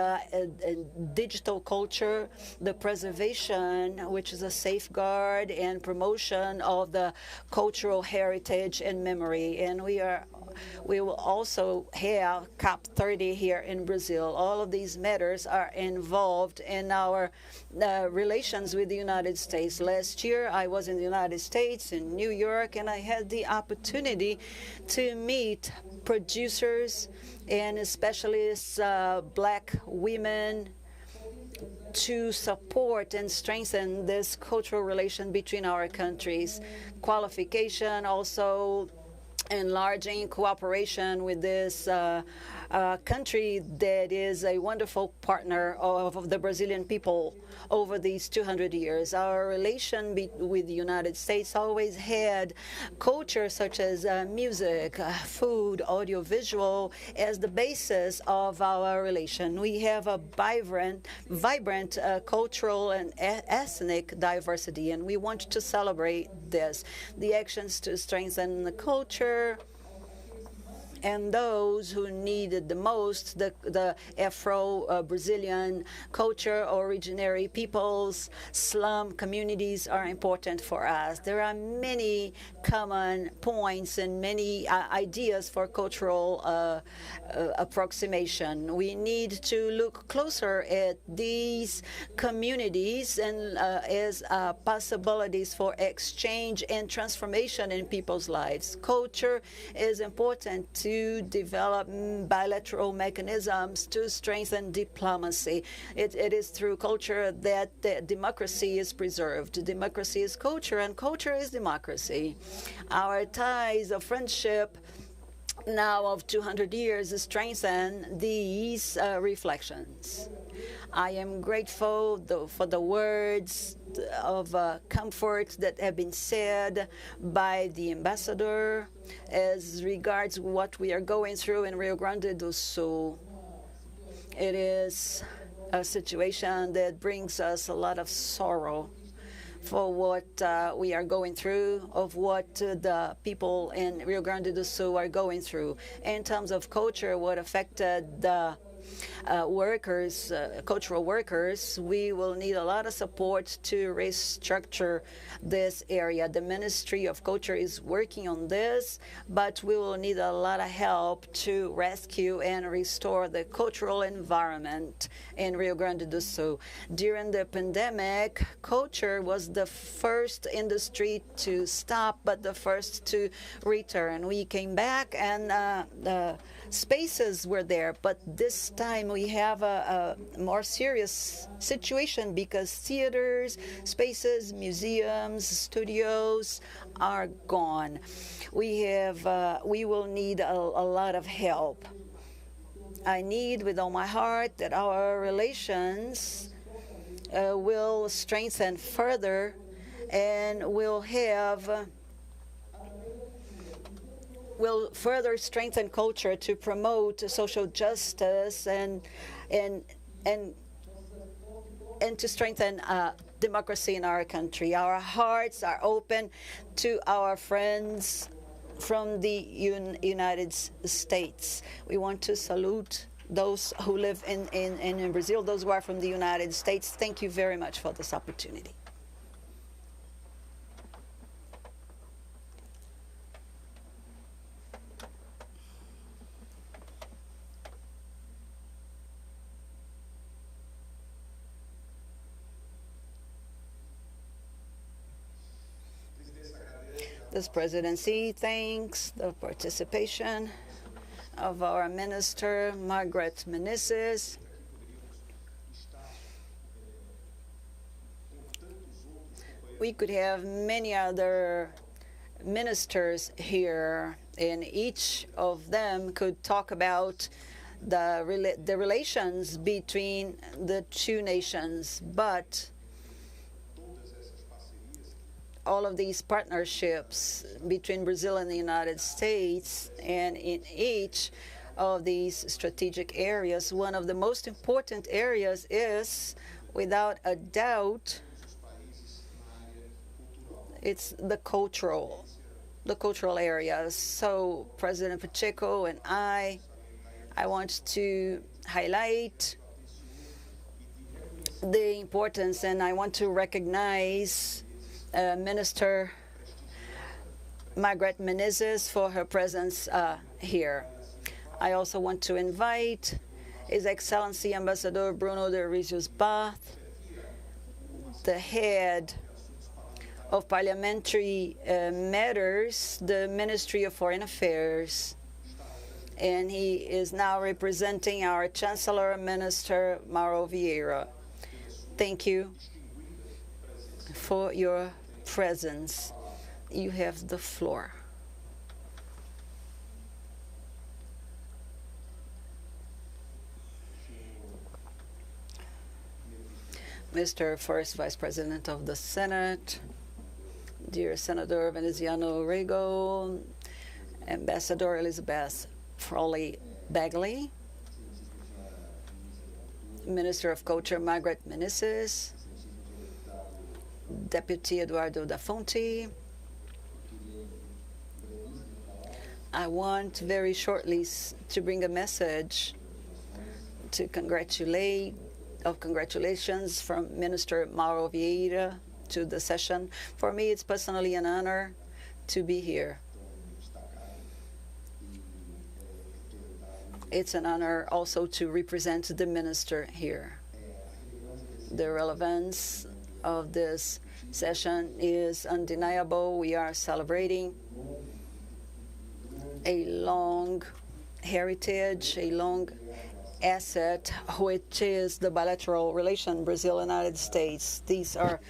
digital culture, the preservation, which is a safeguard and promotion of the cultural heritage and memory. And we will also have COP30 here in Brazil. All of these matters are involved in our relations with the United States. Last year, I was in the United States, in New York, and I had the opportunity to meet producers and especially Black women to support and strengthen this cultural relation between our countries. Qualification, also enlarging cooperation with this a country that is a wonderful partner of the Brazilian people over these 200 years. Our relation with the United States always had culture such as music, food, audiovisual as the basis of our relation. We have a vibrant cultural and ethnic diversity, and we want to celebrate this. The actions to strengthen the culture and those who need it the most, the Afro-Brazilian culture, originary peoples, slum communities are important for us. There are many common points and many ideas for cultural approximation. We need to look closer at these communities and as possibilities for exchange and transformation in people's lives. Culture is important to develop bilateral mechanisms to strengthen diplomacy. It is through culture that democracy is preserved. Democracy is culture, and culture is democracy. Our ties of friendship now of 200 years strengthen these reflections. I am grateful for the words of comfort that have been said by the ambassador as regards what we are going through in Rio Grande do Sul. It is a situation that brings us a lot of sorrow for what we are going through, of what the people in Rio Grande do Sul are going through. In terms of culture, what affected the cultural workers, we will need a lot of support to restructure this area. The Ministry of Culture is working on this, but we will need a lot of help to rescue and restore the cultural environment in Rio Grande do Sul. During the pandemic, culture was the first industry to stop, but the first to return. We came back and spaces were there, but this time we have a more serious situation because theaters, spaces, museums, studios are gone. We will need a lot of help. I need with all my heart that our relations will strengthen further and will further strengthen culture to promote social justice and to strengthen democracy in our country. Our hearts are open to our friends from the United States. We want to salute those who live in Brazil, those who are from the United States. Thank you very much for this opportunity. This presidency thanks the participation of our Minister, Margaret Meneses. We could have many other ministers here, and each of them could talk about the relations between the two nations, but all of these partnerships between Brazil and the United States, and in each of these strategic areas, one of the most important areas is, without a doubt, it's the cultural areas. So President Pacheco and I want to highlight the importance, and I want to recognize Minister Margaret Meneses for her presence here. I also want to invite His Excellency Ambassador Bruno de Rios Bath, the head of Parliamentary Matters, the Ministry of Foreign Affairs, and he is now representing our Chancellor, Minister Mauro Vieira. Thank you for your presence. You have the floor. Mr. First Vice President of the Senate, dear Senator Veneziano Rego, Ambassador Elizabeth Frawley Bagley, Minister of Culture Margaret Meneses, Deputy Eduardo da Fonte. I want very shortly to bring a message to congratulations from Minister Mauro Vieira to the session. For me, it's personally an honor to be here. It's an honor also to represent the minister here. The relevance of this session is undeniable. We are celebrating a long heritage, a long asset, which is the bilateral relation Brazil-United States. These are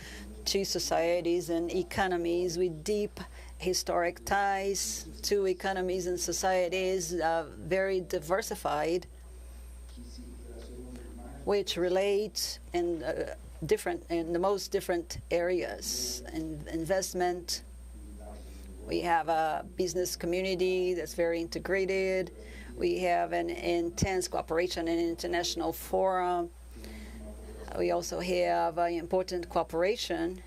two societies and economies with deep historic ties, two economies and societies very diversified, which relate in the most different areas. Investment, we have a business community that's very integrated. We have an intense cooperation in international forum. We also have important cooperation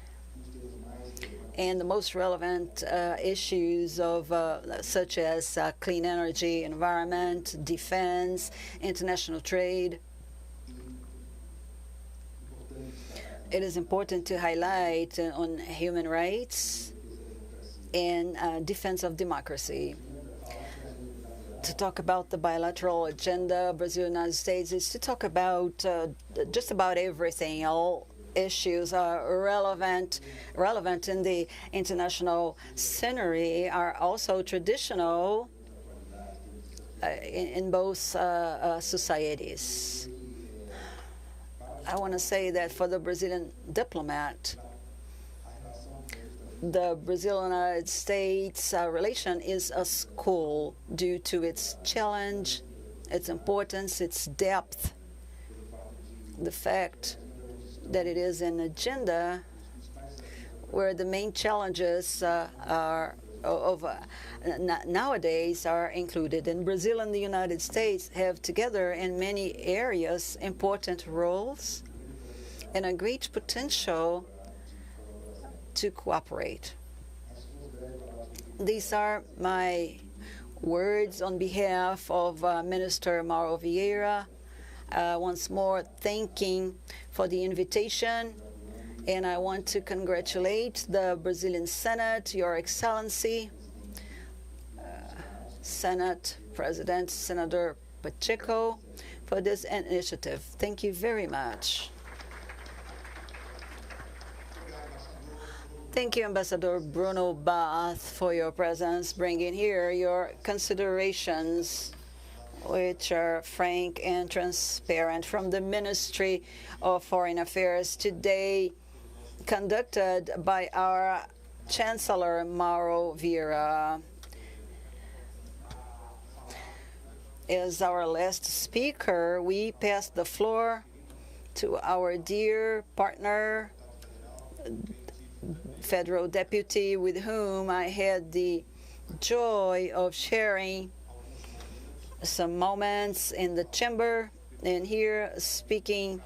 and the most relevant issues of such as clean energy, environment, defense, international trade. It is important to highlight on human rights and defense of democracy. To talk about the bilateral agenda, Brazil-United States, is to talk about just about everything. All issues are relevant in the international scenery, are also traditional in both societies. I want to say that for the Brazilian diplomat, the Brazil-United States relation is a school due to its challenge, its importance, its depth, the fact that it is an agenda where the main challenges nowadays are included. And Brazil and the United States have together in many areas important roles and a great potential to cooperate. These are my words on behalf of Minister Mauro Vieira. Once more, thanking for the invitation, and I want to congratulate the Brazilian Senate, Your Excellency, Senate President Senator Pacheco, for this initiative. Thank you very much. Thank you, Ambassador Bruno Bath, for your presence, bringing here your considerations, which are frank and transparent, from the Ministry of Foreign Affairs today, conducted by our Chancellor Mauro Vieira. As our last speaker, we pass the floor to our dear partner, federal deputy, with whom I had the joy of sharing some moments in the chamber, and here speaking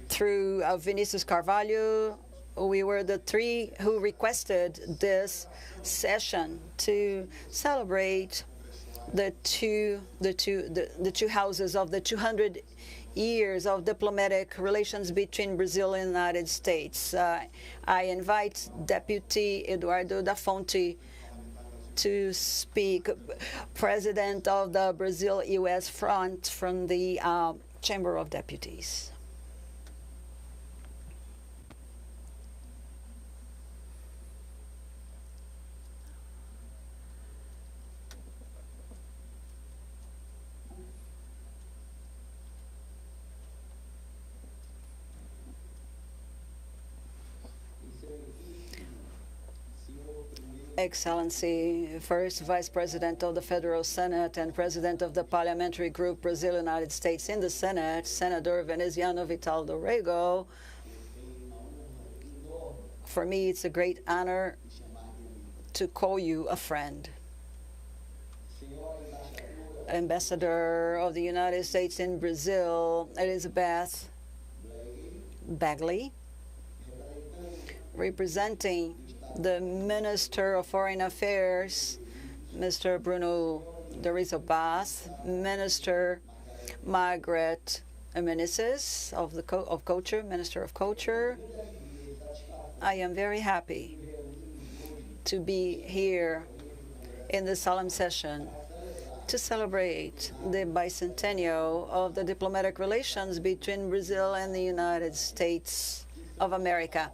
through Vinicius Carvalho. We were the three who requested this session to celebrate the two houses of the 200 years of diplomatic relations between Brazil and the United States. I invite Deputy Eduardo da Fonte to speak, President of the Brazil-U.S. Front from the Chamber of Deputies. Excellency, first Vice President of the Federal Senate and President of the Parliamentary Group Brazil-United States in the Senate, Senator Veneziano Vital do Rego. For me, it's a great honor to call you a friend. Ambassador of the United States in Brazil, Elizabeth Begley, representing the Minister of Foreign Affairs, Mr. Bruno Dorizo Bass, Minister Margaret Meneses of Culture, Minister of Culture. I am very happy to be here in the solemn session to celebrate the bicentennial of the diplomatic relations between Brazil and the United States of America,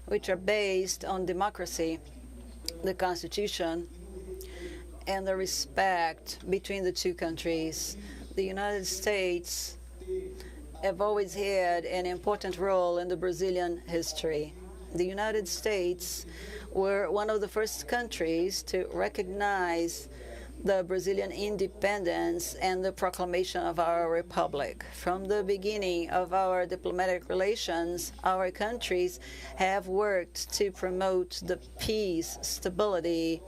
which are based on democracy, the Constitution, and the respect between the two countries. The United States have always had an important role in the Brazilian history. The United States were one of the first countries to recognize the Brazilian independence and the proclamation of our republic. From the beginning of our diplomatic relations, our countries have worked to promote the peace, stability,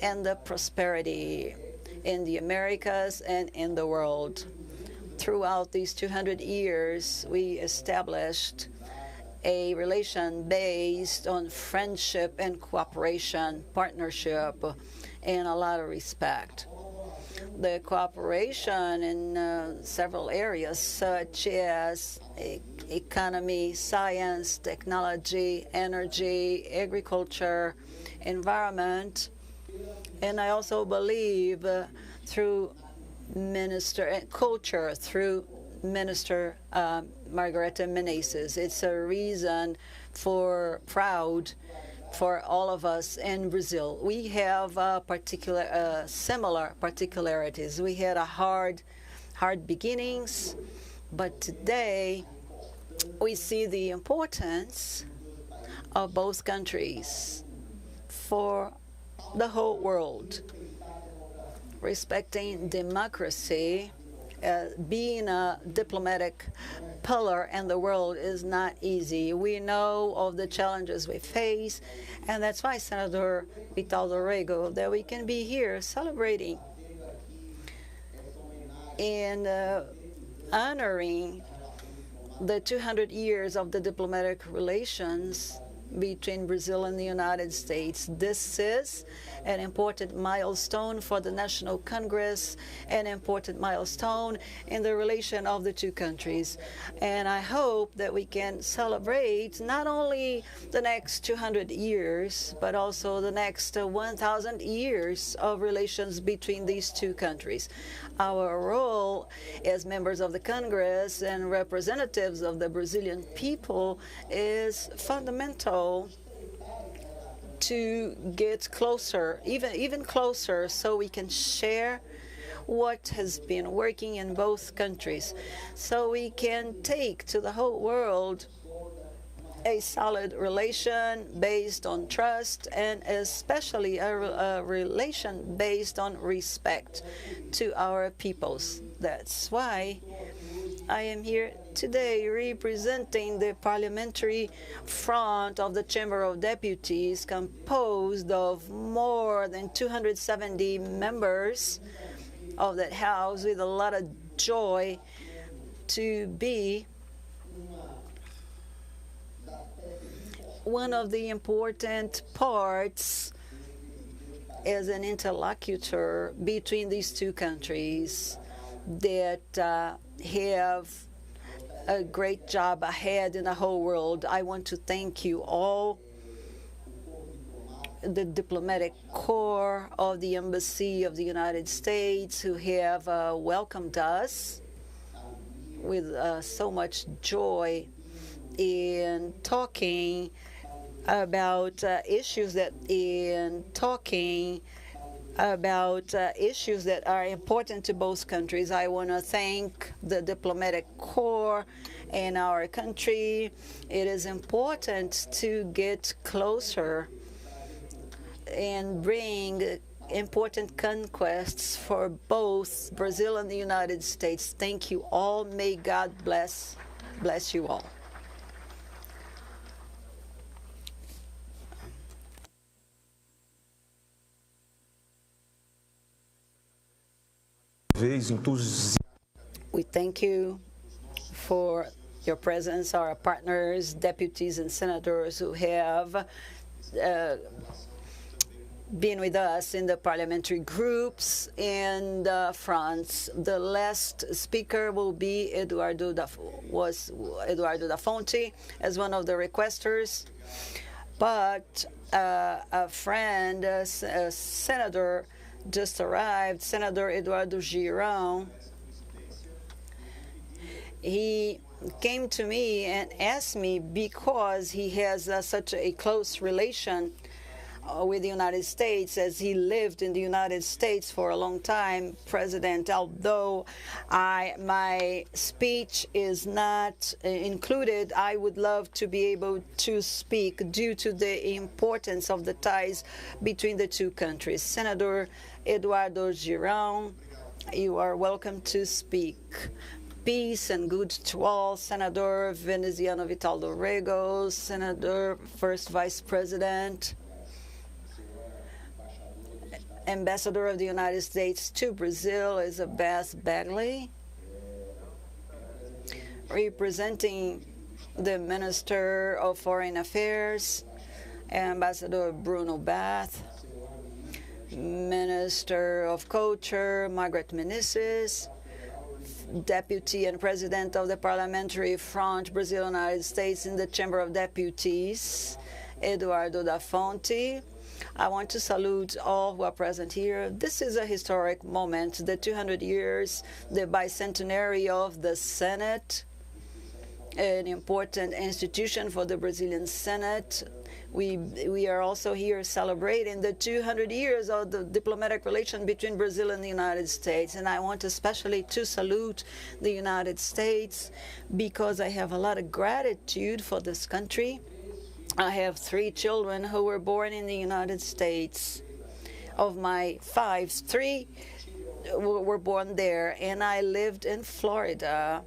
and the prosperity in the Americas and in the world. Throughout these 200 years, we established a relation based on friendship and cooperation, partnership, and a lot of respect. The cooperation in several areas such as economy, science, technology, energy, agriculture, environment, and I also believe through culture, through Minister Margaret Meneses. It's a reason for proud for all of us in Brazil. We have similar particularities. We had hard beginnings, but today we see the importance of both countries for the whole world. Respecting democracy, being a diplomatic pillar in the world is not easy. We know of the challenges we face, and that's why, Senator Vital do Rego, that we can be here celebrating and honoring the 200 years of the diplomatic relations between Brazil and the United States. This is an important milestone for the National Congress, an important milestone in the relation of the two countries. And I hope that we can celebrate not only the next 200 years, but also the next 1,000 years of relations between these two countries. Our role as members of the Congress and representatives of the Brazilian people is fundamental to get closer, even closer, so we can share what has been working in both countries, so we can take to the whole world a solid relation based on trust, and especially a relation based on respect to our peoples. That's why I am here today representing the parliamentary front of the Chamber of Deputies, composed of more than 270 members of that house, with a lot of joy to be one of the important parts as an interlocutor between these two countries that have a great job ahead in the whole world. I want to thank you all, the diplomatic corps of the Embassy of the United States, who have welcomed us with so much joy in talking about issues that are important to both countries. I want to thank the diplomatic corps in our country. It is important to get closer and bring important conquests for both Brazil and the United States. Thank you all. May God bless you all. We thank you for your presence, our partners, deputies and senators who have been with us in the parliamentary groups and France. The last speaker will be Eduardo da Fonte as one of the requesters, but a friend, a senator, just arrived, Senator Eduardo Girão. He came to me and asked me, because he has such a close relation with the United States, as he lived in the United States for a long time, President, although my speech is not included, I would love to be able to speak due to the importance of the ties between the two countries. Senator Eduardo Girão, you are welcome to speak. Peace and good to all. Senator Veneziano Vitaldo Rego, Senator, First Vice President, Ambassador of the United States to Brazil, Elizabeth Begley, representing the Minister of Foreign Affairs, Ambassador Bruno Bath, Minister of Culture, Margaret Meneses, Deputy and President of the Parliamentary Front, Brazil-United States in the Chamber of Deputies, Eduardo da Fonte. I want to salute all who are present here. This is a historic moment, the 200 years, the bicentenary of the Senate, an important institution for the Brazilian Senate. We are also here celebrating the 200 years of the diplomatic relation between Brazil and the United States. And I want especially to salute the United States because I have a lot of gratitude for this country. I have 3 children who were born in the United States. Of my 5, 3 were born there, and I lived in Florida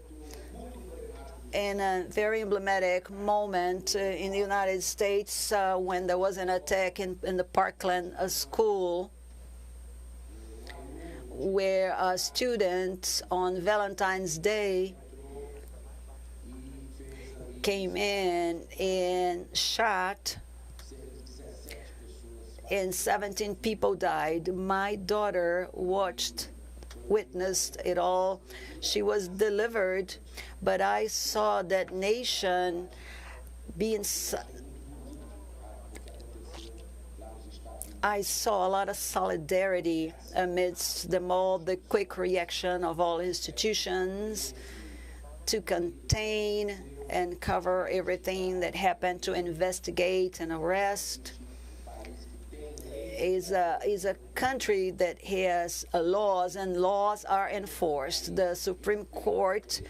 in a very emblematic moment in the United States when there was an attack in the Parkland school where a student on Valentine's Day came in and shot, and 17 people died. My daughter witnessed it all. She was delivered, but I saw that nation being. I saw a lot of solidarity amidst them all, the quick reaction of all institutions to contain and cover everything that happened, to investigate and arrest. Is a country that has laws, and laws are enforced. The Supreme Court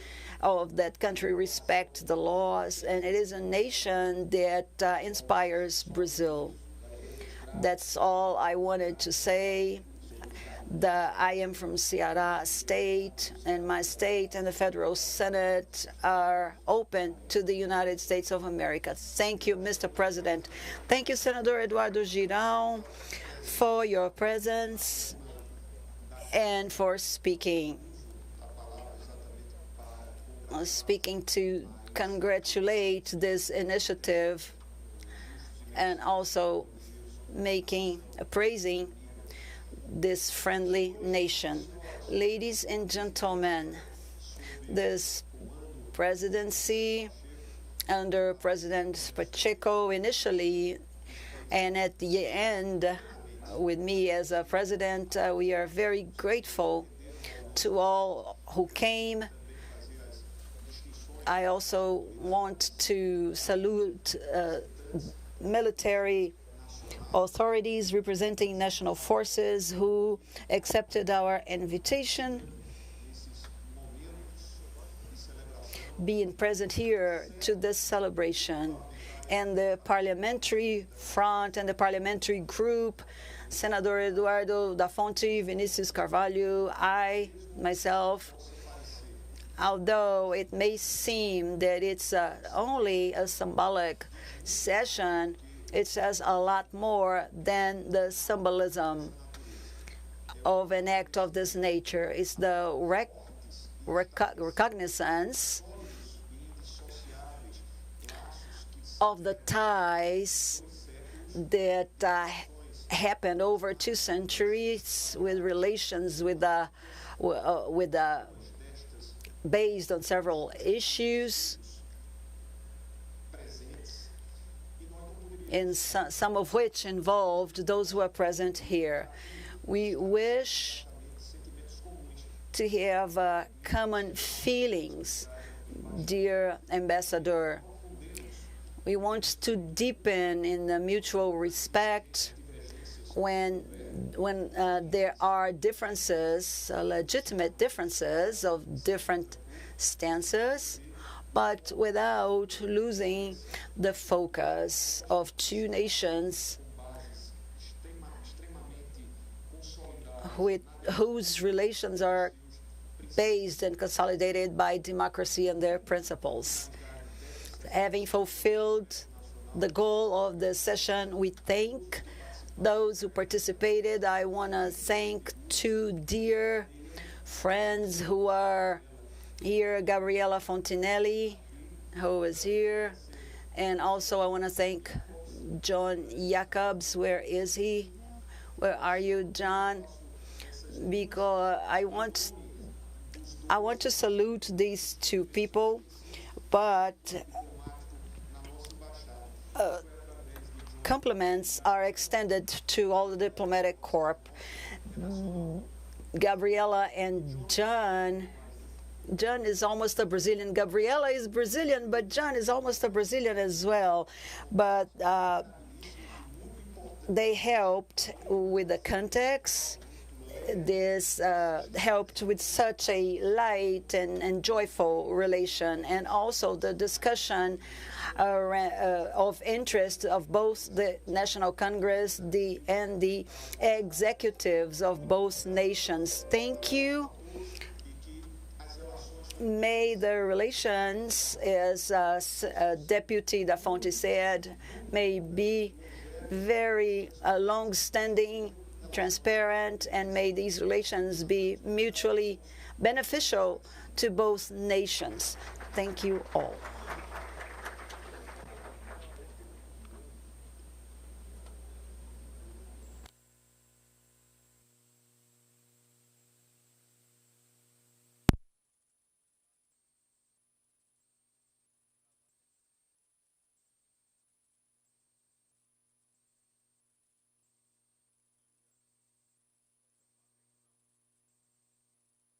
of that country respects the laws, and it is a nation that inspires Brazil. That's all I wanted to say. I am from Ceará state, and my state and the Federal Senate are open to the United States of America. Thank you, Mr. President. Thank you, Senator Eduardo Girão, for your presence and for speaking. Speaking to congratulate this initiative and also praising this friendly nation. Ladies and gentlemen, this presidency under President Pacheco initially, and at the end with me as a president, we are very grateful to all who came. I also want to salute military authorities representing national forces who accepted our invitation. Being present here to this celebration and the parliamentary front and the parliamentary group, Senator Eduardo da Fonte, Vinicius Carvalho, I, myself, although it may seem that it's only a symbolic session, it says a lot more than the symbolism of an act of this nature. It's the recognizance of the ties that happened over 2 centuries with relations with based on several issues, and some of which involved those who are present here. We wish to have common feelings, dear Ambassador. We want to deepen in the mutual respect when there are differences, legitimate differences of different stances, but without losing the focus of 2 nations whose relations are based and consolidated by democracy and their principles. Having fulfilled the goal of the session, we thank those who participated. I want to thank 2 dear friends who are here, Gabriela Fontinelli, who is here, and also I want to thank John Jacobs. Where is he? Where are you, John? Because I want to salute these 2 people, but compliments are extended to all the diplomatic corps. Gabriela and John is almost a Brazilian. Gabriela is Brazilian, but John is almost a Brazilian as well. But they helped with the context. This helped with such a light and joyful relation, and also the discussion of interest of both the National Congress and the executives of both nations. Thank you. May the relations, as Deputy Da Fonte said, may be very long-standing, transparent, and may these relations be mutually beneficial to both nations. Thank you all.